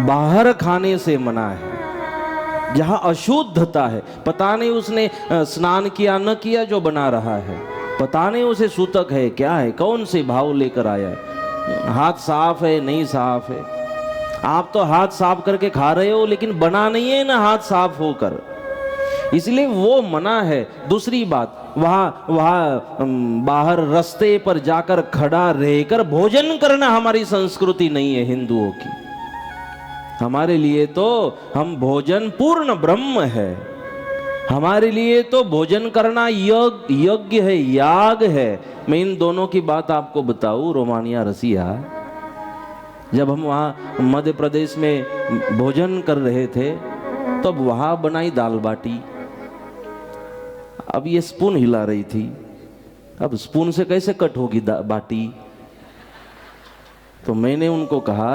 बाहर खाने से मना है। जहां अशुद्धता है, पता नहीं उसने स्नान किया न किया जो बना रहा है, पता नहीं उसे सूतक है क्या है, कौन से भाव लेकर आया है, हाथ साफ है नहीं साफ है। आप तो हाथ साफ करके खा रहे हो, लेकिन बना नहीं है ना हाथ साफ होकर, इसलिए वो मना है। दूसरी बात, वहाँ बाहर रास्ते पर जाकर खड़ा रहकर भोजन करना हमारी संस्कृति नहीं है हिंदुओं की। हमारे लिए तो हम भोजन पूर्ण ब्रह्म है। हमारे लिए तो भोजन करना यज्ञ है, याग है। मैं इन दोनों की बात आपको बताऊं, रोमानिया रसिया, जब हम वहाँ मध्य प्रदेश में भोजन कर रहे थे तब वहाँ बनाई दाल बाटी। अब ये स्पून हिला रही थी, अब स्पून से कैसे कट होगी बाटी। तो मैंने उनको कहा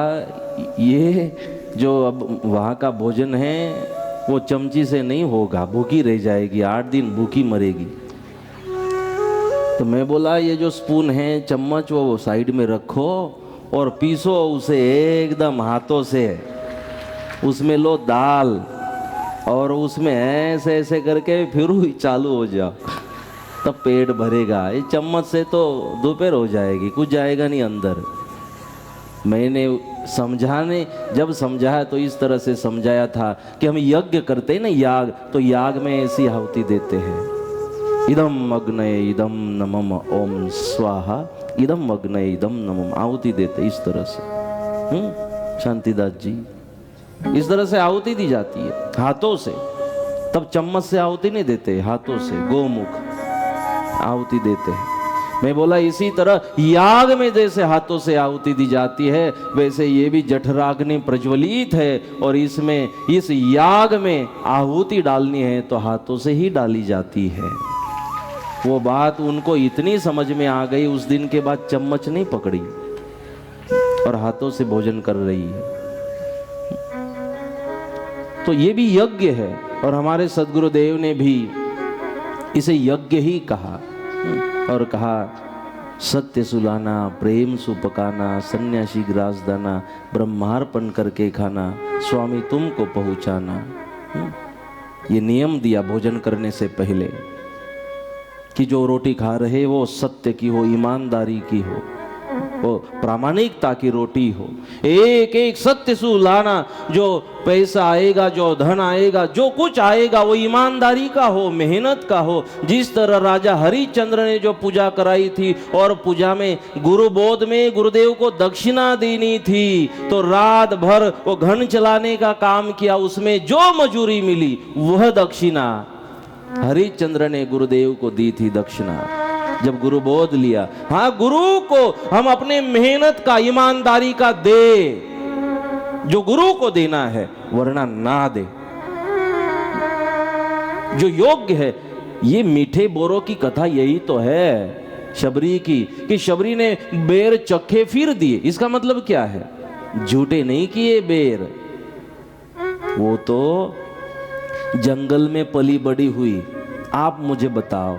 ये जो अब वहाँ का भोजन है वो चमची से नहीं होगा, भूखी रह जाएगी, 8 दिन भूखी मरेगी। तो मैं बोला ये जो स्पून है, चम्मच, वो साइड में रखो और पीसो उसे एकदम हाथों से। उसमें लो दाल और उसमें ऐसे ऐसे करके फिर चालू हो जाओ, तब पेट भरेगा। ये चम्मच से तो दोपहर हो जाएगी, कुछ जाएगा नहीं अंदर। मैंने जब समझाया तो इस तरह से समझाया था कि हम यज्ञ करते हैं ना, याग, तो याग में ऐसी आहुति देते हैं, इदम अग्नये इदम नमम ओम स्वाहा, इदम अग्नये इदम नमम, आहुति देते इस तरह से। शांतिदास जी, इस तरह से आहुति दी जाती है हाथों से। तब चम्मच से आहुति नहीं देते, हाथों से गोमुख आहुति देते हैं। मैं बोला इसी तरह याग में जैसे हाथों से आहुति दी जाती है, वैसे ये भी जठराग्नि प्रज्वलित है और इसमें, इस याग में आहुति डालनी है तो हाथों से ही डाली जाती है। वो बात उनको इतनी समझ में आ गई, उस दिन के बाद चम्मच नहीं पकड़ी और हाथों से भोजन कर रही है। तो ये भी यज्ञ है और हमारे सदगुरुदेव ने भी इसे यज्ञ ही कहा। और कहा सत्य सुलाना, प्रेम सुपकाना, सन्यासी ग्रास दाना, ब्रह्मार्पण करके खाना, स्वामी तुमको पहुंचाना। ये नियम दिया भोजन करने से पहले कि जो रोटी खा रहे वो सत्य की हो, ईमानदारी की हो, वो प्रामाणिकता की रोटी हो। एक एक सत्य सुलाना, जो पैसा आएगा, जो धन आएगा, जो कुछ आएगा वो ईमानदारी का हो, मेहनत का हो। जिस तरह राजा हरिश्चंद्र ने जो पूजा कराई थी और पूजा में गुरुबोध में गुरुदेव को दक्षिणा देनी थी, तो रात भर वो घन चलाने का काम किया, उसमें जो मजूरी मिली वह दक्षिणा हरिश्चंद्र ने गुरुदेव को दी थी दक्षिणा। जब गुरु बोध लिया, हाँ गुरु को हम अपने मेहनत का, ईमानदारी का दे, जो गुरु को देना है, वरना ना दे, जो योग्य है। ये मीठे बोरों की कथा यही तो है शबरी की, कि शबरी ने बेर चखे फिर दिए। इसका मतलब क्या है? झूठे नहीं किए बेर, वो तो जंगल में पली बड़ी हुई। आप मुझे बताओ,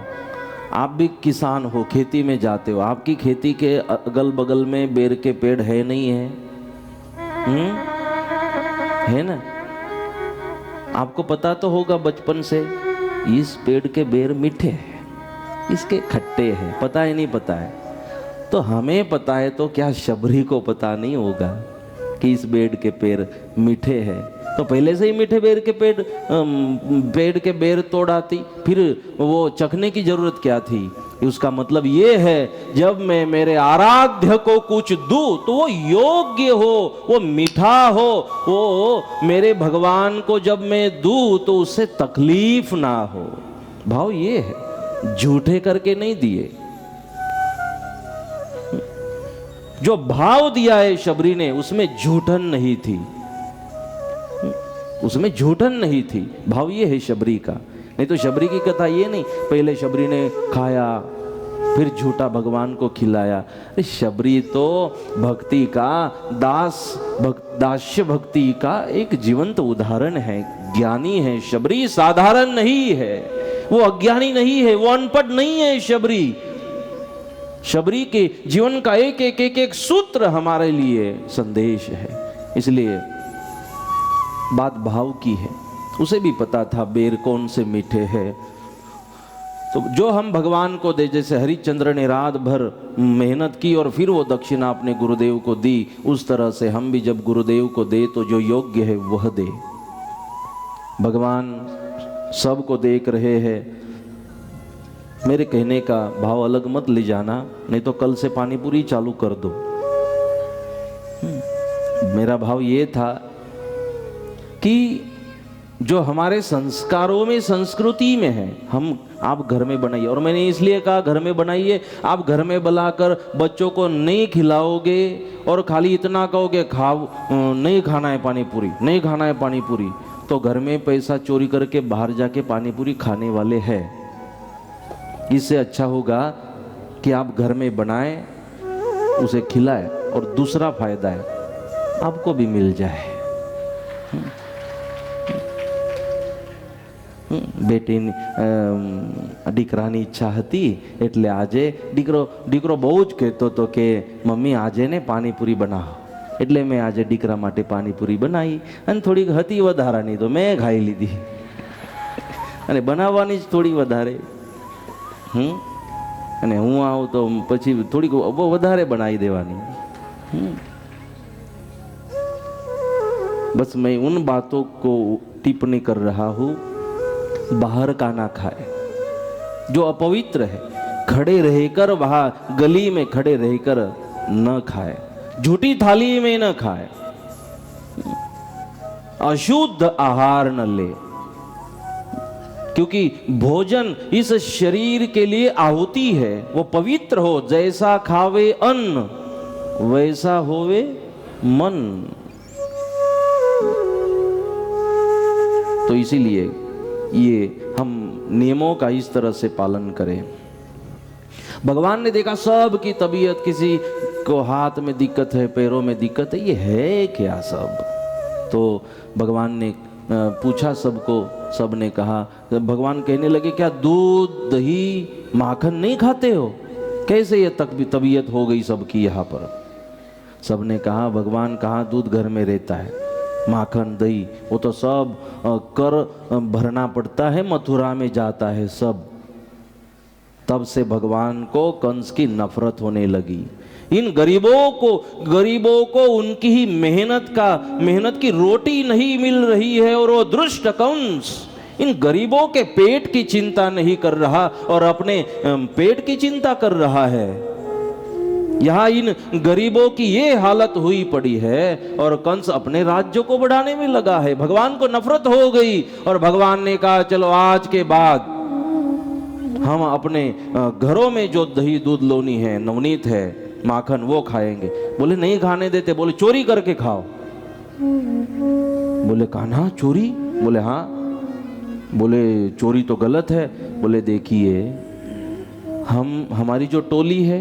आप भी किसान हो, खेती में जाते हो, आपकी खेती के अगल बगल में बेर के पेड़ है नहीं है? है ना? आपको पता तो होगा बचपन से, इस पेड़ के बेर मीठे हैं, इसके खट्टे हैं, पता है नहीं पता है? तो हमें पता है तो क्या शबरी को पता नहीं होगा कि इस पेड़ के पेड़ मीठे हैं? तो पहले से ही मीठे बेर के पेड़ के बेर तोड़ आती, फिर वो चखने की जरूरत क्या थी? उसका मतलब ये है, जब मैं मेरे आराध्य को कुछ दूं तो वो योग्य हो, वो मीठा हो। वो मेरे भगवान को जब मैं दूं तो उससे तकलीफ ना हो। भाव ये है, झूठे करके नहीं दिए। जो भाव दिया है शबरी ने, उसमें झूठन नहीं थी, उसमें झूठन नहीं थी। भाव ये है शबरी का। नहीं तो शबरी की कथा ये नहीं, पहले शबरी ने खाया फिर झूठा भगवान को खिलाया। शबरी तो भक्ति का दास्य भक्ति का एक जीवंत उदाहरण है, ज्ञानी है शबरी, साधारण नहीं है, वो अज्ञानी नहीं है, वो अनपढ़ नहीं है शबरी। शबरी के जीवन का एक सूत्र हमारे लिए संदेश है। इसलिए बात भाव की है, उसे भी पता था बेर कौन से मीठे हैं। तो जो हम भगवान को दे, जैसे हरिश्चंद्र ने रात भर मेहनत की और फिर वो दक्षिणा अपने गुरुदेव को दी, उस तरह से हम भी जब गुरुदेव को दे तो जो योग्य है वह दे। भगवान सबको देख रहे हैं। मेरे कहने का भाव अलग मत ले जाना, नहीं तो कल से पानी पूरी चालू कर दो। मेरा भाव ये था कि जो हमारे संस्कारों में, संस्कृति में है, हम आप घर में बनाइए। और मैंने इसलिए कहा घर में बनाइए, आप घर में बनाकर बच्चों को नहीं खिलाओगे और खाली इतना कहोगे खाओ, नहीं खाना है पानी पूरी, नहीं खाना है पानी पूरी, तो घर में पैसा चोरी करके बाहर जाके पानी पूरी खाने वाले हैं। इससे अच्छा होगा कि आप घर में बनाएं, उसे खिलाएं, और दूसरा फायदा है आपको भी मिल जाए। બેટીની દીકરાની ઈચ્છા હતી એટલે આજે દીકરો બહુ જ કહેતો હતો કે મમ્મી આજે ને પાણીપુરી બનાવો, એટલે મેં આજે દીકરા માટે પાણીપુરી બનાવી અને થોડીક હતી વધારાની તો મેં ખાઈ લીધી, અને બનાવવાની જ થોડી વધારે, અને હું આવું તો પછી થોડીક વધારે બનાવી દેવાની। बस मैं उन बातों को टिप्पणी कर रहा हूँ, बाहर का ना खाए, जो अपवित्र है खड़े रहकर, वहां गली में खड़े रहकर न खाए, झूठी थाली में न खाए, अशुद्ध आहार न ले, क्योंकि भोजन इस शरीर के लिए आहुति है, वो पवित्र हो। जैसा खावे अन्न वैसा होवे मन। तो इसीलिए ये हम नियमों का इस तरह से पालन करें। भगवान ने देखा सब की तबीयत, किसी को हाथ में दिक्कत है, पैरों में दिक्कत है, ये है क्या सब? तो भगवान ने पूछा सबको सब ने कहा, भगवान कहने लगे क्या दूध दही माखन नहीं खाते हो? कैसे ये तबीयत हो गई सबकी यहाँ पर? सब ने कहा भगवान कहाँ दूध घर में रहता है, माखन दही वो तो सब कर भरना पड़ता है, मथुरा में जाता है सब। तब से भगवान को कंस की नफरत होने लगी। इन गरीबों को उनकी ही मेहनत की रोटी नहीं मिल रही है और वो दुष्ट कंस इन गरीबों के पेट की चिंता नहीं कर रहा और अपने पेट की चिंता कर रहा है। यहाँ इन गरीबों की ये हालत हुई पड़ी है और कंस अपने राज्य को बढ़ाने में लगा है। भगवान को नफरत हो गई और भगवान ने कहा चलो आज के बाद हम अपने घरों में जो दही दूध लोनी है, नवनीत है, माखन वो खाएंगे। बोले नहीं खाने देते, बोले चोरी करके खाओ। बोले कान्हा चोरी? बोले हाँ। बोले चोरी तो गलत है। बोले देखिए हमारी जो टोली है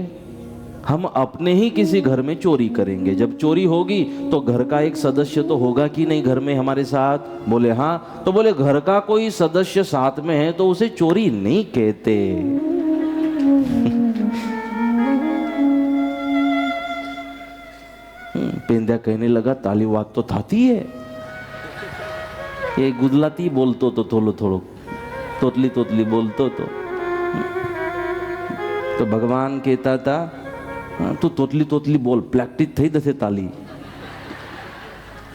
हम अपने ही किसी घर में चोरी करेंगे, जब चोरी होगी तो घर का एक सदस्य तो होगा कि नहीं घर में हमारे साथ? बोले हाँ। तो बोले घर का कोई सदस्य साथ में है तो उसे चोरी नहीं कहते। पेंद्या कहने लगा ताली वाग तो थाती है, ये गुदलाती बोलतो तो थोड़ो तोतली बोलतो तो भगवान कहता था तू तोतली बोल, प्लेक्टिस થઈ જશે તાલી,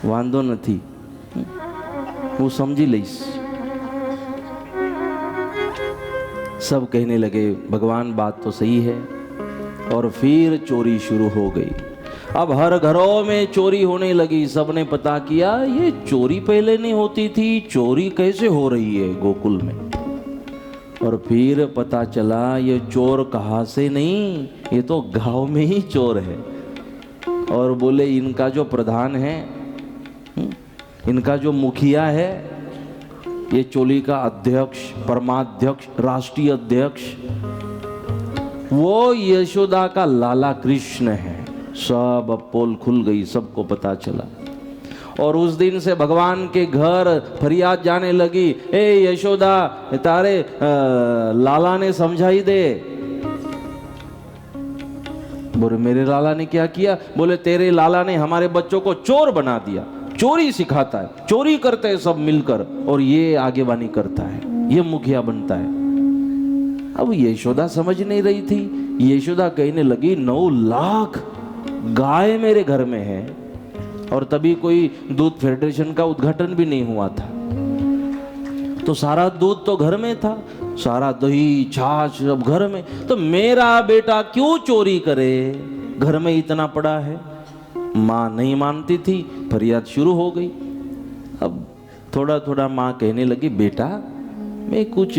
વાંધો નથી, હું સમજી લઈશ। सब कहने लगे भगवान बात तो सही है और फिर चोरी शुरू हो गई। अब हर घरों में चोरी होने लगी। सबने पता किया ये चोरी पहले नहीं होती थी, चोरी कैसे हो रही है गोकुल में। और फिर पता चला ये चोर कहाँ से नहीं, ये तो गांव में ही चोर है। और बोले इनका जो प्रधान है, इनका जो मुखिया है, ये चोली का अध्यक्ष, परमाध्यक्ष, राष्ट्रीय अध्यक्ष, वो यशोदा का लाला कृष्ण है। सब अब पोल खुल गई, सबको पता चला। और उस दिन से भगवान के घर फरियाद जाने लगी, ए यशोदा तारे लाला ने समझाई दे। बोले मेरे लाला ने क्या किया? बोले तेरे लाला ने हमारे बच्चों को चोर बना दिया, चोरी सिखाता है, चोरी करते हैं सब मिलकर और ये आगेवानी करता है, ये मुखिया बनता है। अब यशोदा समझ नहीं रही थी। यशोदा कहने लगी 9 लाख गाय मेरे घर में है और तभी कोई दूध फेडरेशन का उद्घाटन भी नहीं हुआ था, तो सारा दूध तो घर में था, सारा दही छाछ सब घर में, तो मेरा बेटा क्यों चोरी करे, घर में इतना पड़ा है। माँ नहीं मानती थी, फरियाद शुरू हो गई। अब थोड़ा थोड़ा माँ कहने लगी बेटा मैं कुछ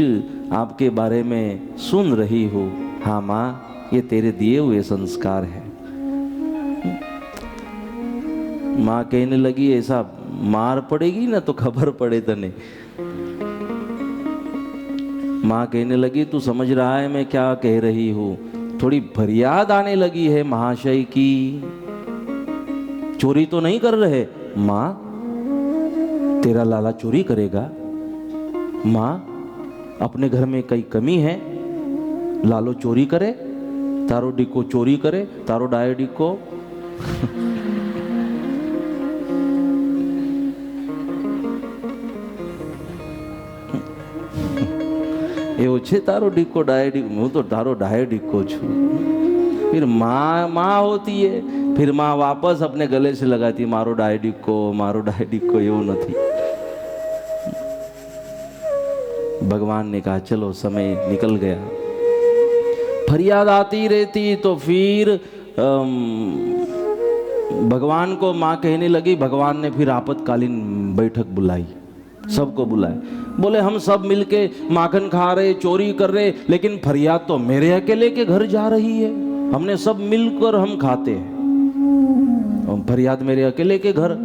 आपके बारे में सुन रही हूँ। हाँ माँ ये तेरे दिए हुए संस्कार है। माँ कहने लगी ऐसा मार पड़ेगी ना तो खबर पड़े तने। माँ कहने लगी तू समझ रहा है मैं क्या कह रही हूँ? थोड़ी फरियाद आने लगी है महाशय की, चोरी तो नहीं कर रहे। माँ तेरा लाला चोरी करेगा? माँ अपने घर में कई कमी है, लालो चोरी करे, तारो डिको चोरी करे, तारो डायो डिको। एवं छे तारो डिक्को डायो डिक्को, हूँ तो तारो डायो डिक्को छू। फिर माँ होती है, फिर माँ वापस अपने गले से लगाती मारो डायो डिक्को एवं नहीं। भगवान ने कहा चलो समय निकल गया। फरियाद आती रहती तो फिर भगवान को माँ कहने लगी। भगवान ने फिर आपातकालीन बैठक बुलाई, सबको बुलाए। बोले हम सब मिलके माखन खा रहे, चोरी कर रहे, लेकिन फरियाद तो मेरे अकेले के घर जा रही है। हमने सब मिलकर हम खाते हैं और फरियाद मेरे अकेले के घर।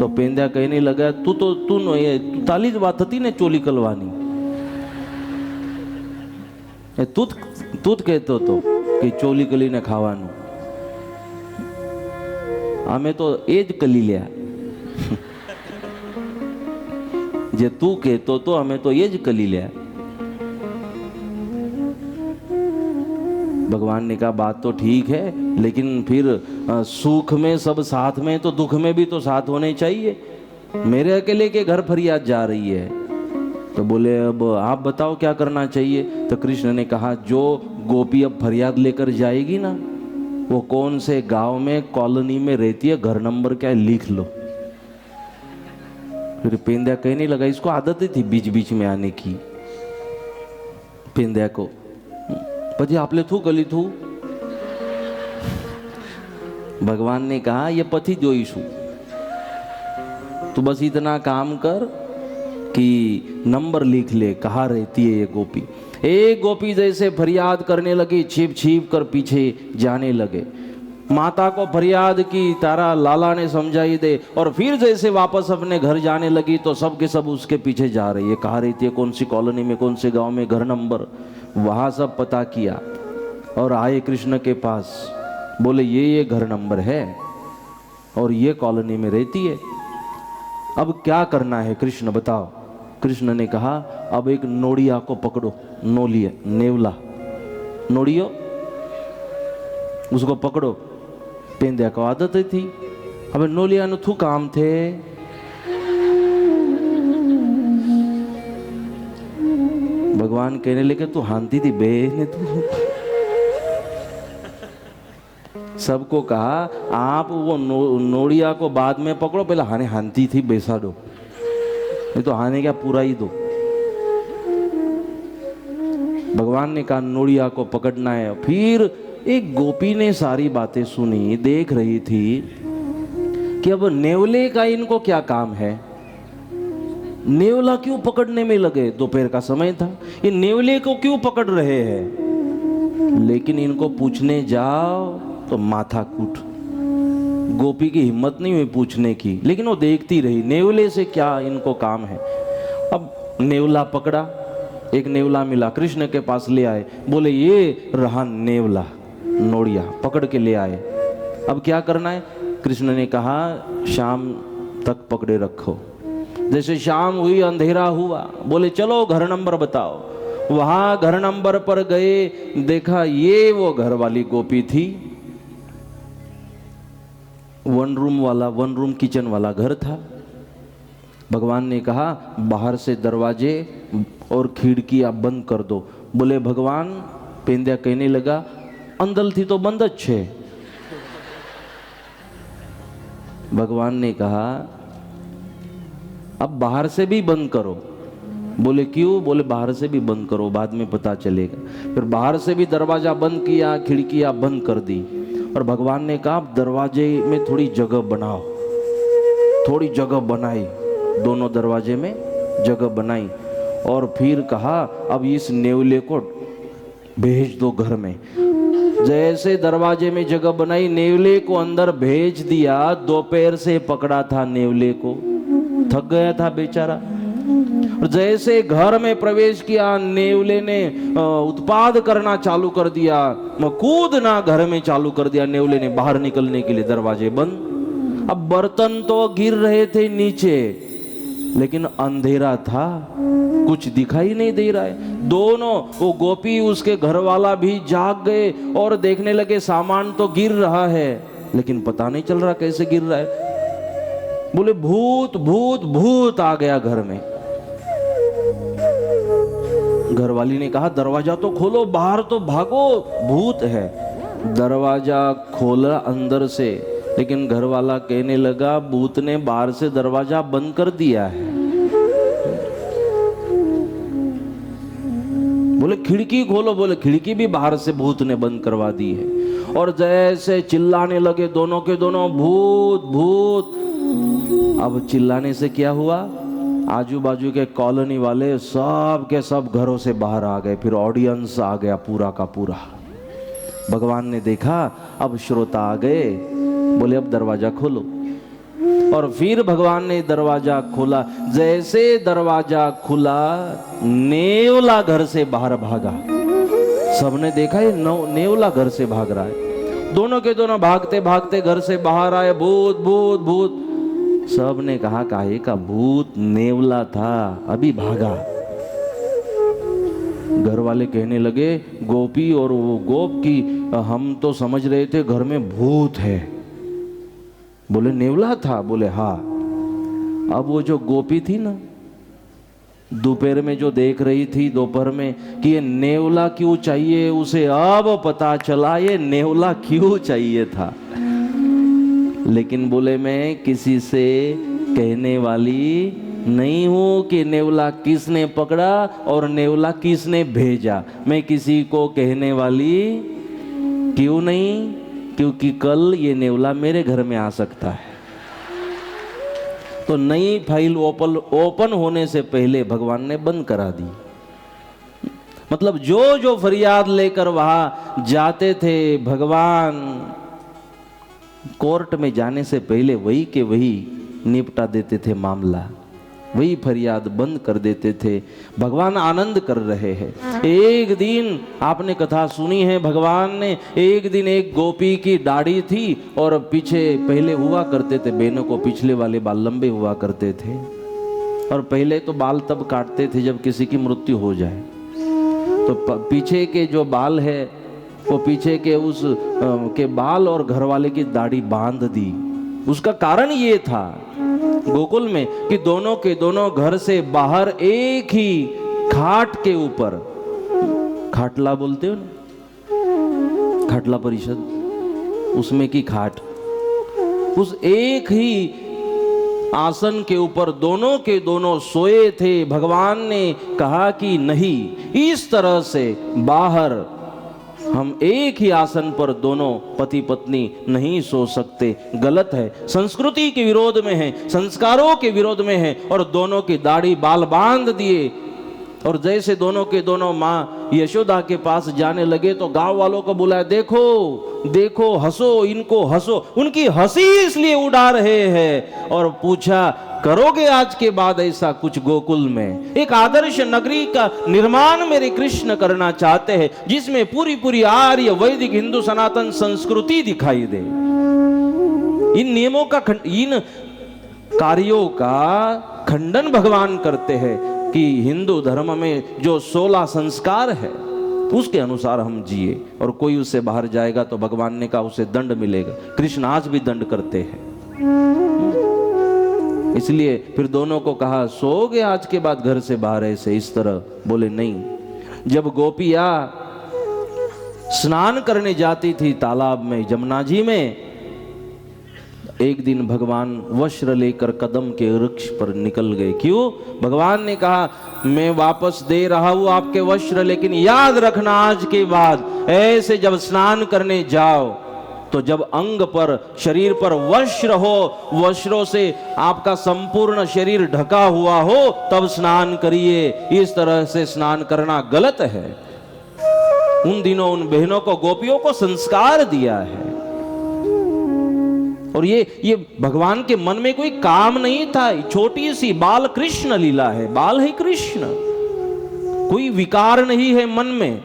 तो पेंद्या कहने लगा तू ताली ज बात थी ने चोली कलवानी, तू कहतो तो कि चोली कली ने खावानू, आमे तो एज कली लिया। जे तू कहतो तो हमें तो ये ज कली लिया। भगवान ने कहा बात तो ठीक है, लेकिन फिर सुख में सब साथ में तो दुख में भी तो साथ होने चाहिए। मेरे अकेले के घर फरियाद जा रही है। तो बोले अब आप बताओ क्या करना चाहिए। तो कृष्ण ने कहा जो गोपी अब फरियाद लेकर जाएगी ना, वो कौन से गांव में कॉलोनी में रहती है, घर नंबर क्या है, लिख लो। फिर पेंद्या कहने लगा, इसको आदत ही थी बीच बीच में आने की। पेंद्या को પછી आपले थू गली थू। भगवान ने कहा ये पति जोईशु, तो बस इतना काम कर कि नंबर लिख ले कहाँ रहती है ये गोपी। एक गोपी जैसे फरियाद करने लगी, छिप छिप कर पीछे जाने लगे। माता को फरियाद की, तारा लाला ने समझाई दे, और फिर जैसे वापस अपने घर जाने लगी तो सब के सब उसके पीछे जा रही है। कहाँ रहती है, कौन सी कॉलोनी में, कौन से गांव में, घर नंबर, वहाँ सब पता किया और आए कृष्ण के पास। बोले ये घर नंबर है और ये कॉलोनी में रहती है, अब क्या करना है कृष्ण बताओ। कृष्ण ने कहा अब एक नोड़िया को पकड़ो, नोलिया नेवला नोड़ियो, उसको पकड़ो। पेंद्या को आदत थी, अब नोलिया नु थू काम थे। भगवान कहने लगे तू हांती थी बे ने तू। सबको कहा आप वो नोड़िया को बाद में पकड़ो, पहले हाने हांती थी बेसा दो, नहीं तो हाने क्या पूरा ही दो। भगवान ने कहा नोड़िया को पकड़ना है। फिर एक गोपी ने सारी बातें सुनी, देख रही थी कि अब नेवले का इनको क्या काम है, नेवला क्यों पकड़ने में लगे। दोपहर का समय था, ये नेवले को क्यों पकड़ रहे हैं। लेकिन इनको पूछने जाओ तो माथा कूट। गोपी की हिम्मत नहीं हुई पूछने की, लेकिन वो देखती रही नेवले से क्या इनको काम है। अब नेवला पकड़ा, एक नेवला मिला, कृष्ण के पास ले आए। बोले ये रहा नेवला, नोड़िया पकड़ के ले आए। अब क्या करना है। कृष्ण ने कहा शाम तक पकड़े रखो। जैसे शाम हुई, अंधेरा हुआ, बोले चलो घर नंबर बताओ। वहां घर नंबर पर गए, देखा ये वो घर वाली गोपी थी। वन रूम किचन वाला घर था। भगवान ने कहा बाहर से दरवाजे और खिड़कियां बंद कर दो। बोले भगवान, पेंद्या कहने लगा अंदर थी तो बंद अच्छे। भगवान ने कहा अब बाहर से भी बंद करो। बोले क्यों। बोले बाहर से भी बंद करो, बाद में पता चलेगा। फिर बाहर से भी दरवाजा बंद किया, खिड़कियां बंद कर दी। और भगवान ने कहा दरवाजे में थोड़ी जगह बनाओ। थोड़ी जगह बनाई, दोनों दरवाजे में जगह बनाई। और फिर कहा अब इस नेवले को भेज दो घर में। जैसे दरवाजे में जगह बनाई, नेवले को अंदर भेज दिया। दोपहर से पकड़ा था नेवले को, थक गया था बेचारा। और जैसे घर में प्रवेश किया, नेवले ने उत्पाद करना चालू कर दिया, कूदना घर में चालू कर दिया। नेवले ने बाहर निकलने के लिए दरवाजे बंद। अब बर्तन तो गिर रहे थे नीचे, लेकिन अंधेरा था, कुछ दिखाई नहीं दे रहा है। दोनों, वो गोपी उसके घर वाला भी जाग गए और देखने लगे सामान तो गिर रहा है, लेकिन पता नहीं चल रहा कैसे गिर रहा है। बोले भूत भूत भूत आ गया घर में। घरवाली ने कहा दरवाजा तो खोलो, बाहर तो भागो, भूत है। दरवाजा खोला अंदर से, लेकिन घरवाला कहने लगा भूत ने बाहर से दरवाजा बंद कर दिया है। बोले खिड़की खोलो। बोले खिड़की भी बाहर से भूत ने बंद करवा दी है। और जैसे चिल्लाने लगे दोनों के दोनों, भूत भूत। अब चिल्लाने से क्या हुआ, आजू बाजू के कॉलोनी वाले सब के सब घरों से बाहर आ गए। फिर ऑडियंस आ गया पूरा का पूरा। भगवान ने देखा अब श्रोता आ गए। बोले अब दरवाजा खोलो। और फिर भगवान ने दरवाजा खोला। जैसे दरवाजा खुला, नेवला घर से बाहर भागा। सबने देखा ये नेवला घर से भाग रहा है। दोनों के दोनों भागते भागते घर से बाहर आए। भूत भूत भूत। सब ने कहा काहे का भूत, नेवला था, अभी भागा। घर वाले कहने लगे गोपी और वो गोप की हम तो समझ रहे थे घर में भूत है। बोले नेवला था? बोले हाँ। अब वो जो गोपी थी ना, दोपहर में जो देख रही थी दोपहर में कि ये नेवला क्यों चाहिए, उसे अब पता चला ये नेवला क्यों चाहिए था। लेकिन बोले मैं किसी से कहने वाली नहीं हूं कि नेवला किसने पकड़ा और नेवला किसने भेजा। मैं किसी को कहने वाली क्यों नहीं, क्योंकि कल ये नेवला मेरे घर में आ सकता है। तो नई फाइल ओपन होने से पहले भगवान ने बंद करा दी। मतलब जो जो फरियाद लेकर वहां जाते थे, भगवान कोर्ट में जाने से पहले वही के वही निपटा देते थे मामला, वही फरियाद बंद कर देते थे। भगवान आनंद कर रहे हैं। एक दिन आपने कथा सुनी है, भगवान ने एक दिन एक गोपी की दाढ़ी थी और पीछे पहले हुआ करते थे बहनों को पिछले वाले बाल लंबे हुआ करते थे, और पहले तो बाल तब काटते थे जब किसी की मृत्यु हो जाए। तो पीछे के जो बाल है वो पीछे के उस के बाल और घर वाले की दाढ़ी बांध दी। उसका कारण ये था गोकुल में कि दोनों के दोनों घर से बाहर एक ही खाट के ऊपर, खाटला बोलते हो ना, खाटला परिषद, उसमें की खाट, उस एक ही आसन के ऊपर दोनों के दोनों सोए थे। भगवान ने कहा कि नहीं, इस तरह से बाहर हम एक ही आसन पर दोनों पति पत्नी नहीं सो सकते, गलत है, संस्कृति के विरोध में है, संस्कारों के विरोध में है। और दोनों की दाढ़ी बाल बांध दिए, और जैसे दोनों के दोनों माँ यशोदा के पास जाने लगे तो गांव वालों को बुलाया, देखो देखो हंसो, इनको हंसो। उनकी हंसी इसलिए उड़ा रहे हैं, और पूछा करोगे आज के बाद ऐसा कुछ गोकुल में? एक आदर्श नगरी का निर्माण मेरे कृष्ण करना चाहते हैं, जिसमें पूरी पूरी आर्य वैदिक हिंदू सनातन संस्कृति दिखाई दे। इन नियमों का इन कार्यों का खंडन भगवान करते हैं कि हिंदू धर्म में जो 16 संस्कार है उसके अनुसार हम जिए, और कोई उससे बाहर जाएगा तो भगवान ने कहा उसे दंड मिलेगा। कृष्ण आज भी दंड करते हैं। इसलिए फिर दोनों को कहा सोओगे आज के बाद घर से बाहर ऐसे इस तरह? बोले नहीं। जब गोपियां स्नान करने जाती थी तालाब में, जमुना जी में, एक दिन भगवान वस्त्र लेकर कदम के वृक्ष पर निकल गए। क्यों? भगवान ने कहा मैं वापस दे रहा हूं आपके वस्त्र, लेकिन याद रखना आज के बाद ऐसे जब स्नान करने जाओ तो जब अंग पर, शरीर पर वस्त्र हो, वस्त्रों से आपका संपूर्ण शरीर ढका हुआ हो, तब स्नान करिए। इस तरह से स्नान करना गलत है। उन दिनों उन बहनों को, गोपियों को संस्कार दिया है। और ये भगवान के मन में कोई काम नहीं था, छोटी सी बाल कृष्ण लीला है, बाल है कृष्ण, कोई विकार नहीं है मन में।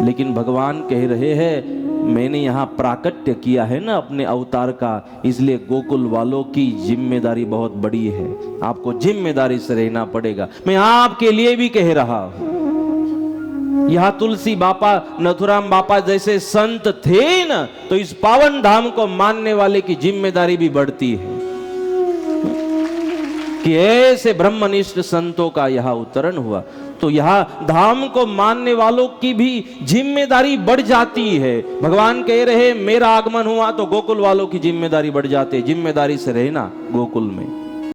लेकिन भगवान कह रहे हैं मैंने यहां प्राकट्य किया है ना अपने अवतार का, इसलिए गोकुल वालों की जिम्मेदारी बहुत बड़ी है, आपको जिम्मेदारी से रहना पड़ेगा। मैं आपके लिए भी कह रहा हूं। यहां तुलसी बापा, नथुराम बापा जैसे संत थे ना, तो इस पावन धाम को मानने वाले की जिम्मेदारी भी बढ़ती है कि ऐसे ब्रह्मनिष्ठ संतों का यहां अवतरण हुआ, तो यहां धाम को मानने वालों की भी जिम्मेदारी बढ़ जाती है। भगवान कह रहे मेरा आगमन हुआ तो गोकुल वालों की जिम्मेदारी बढ़ जाती है। जिम्मेदारी से रहना गोकुल में।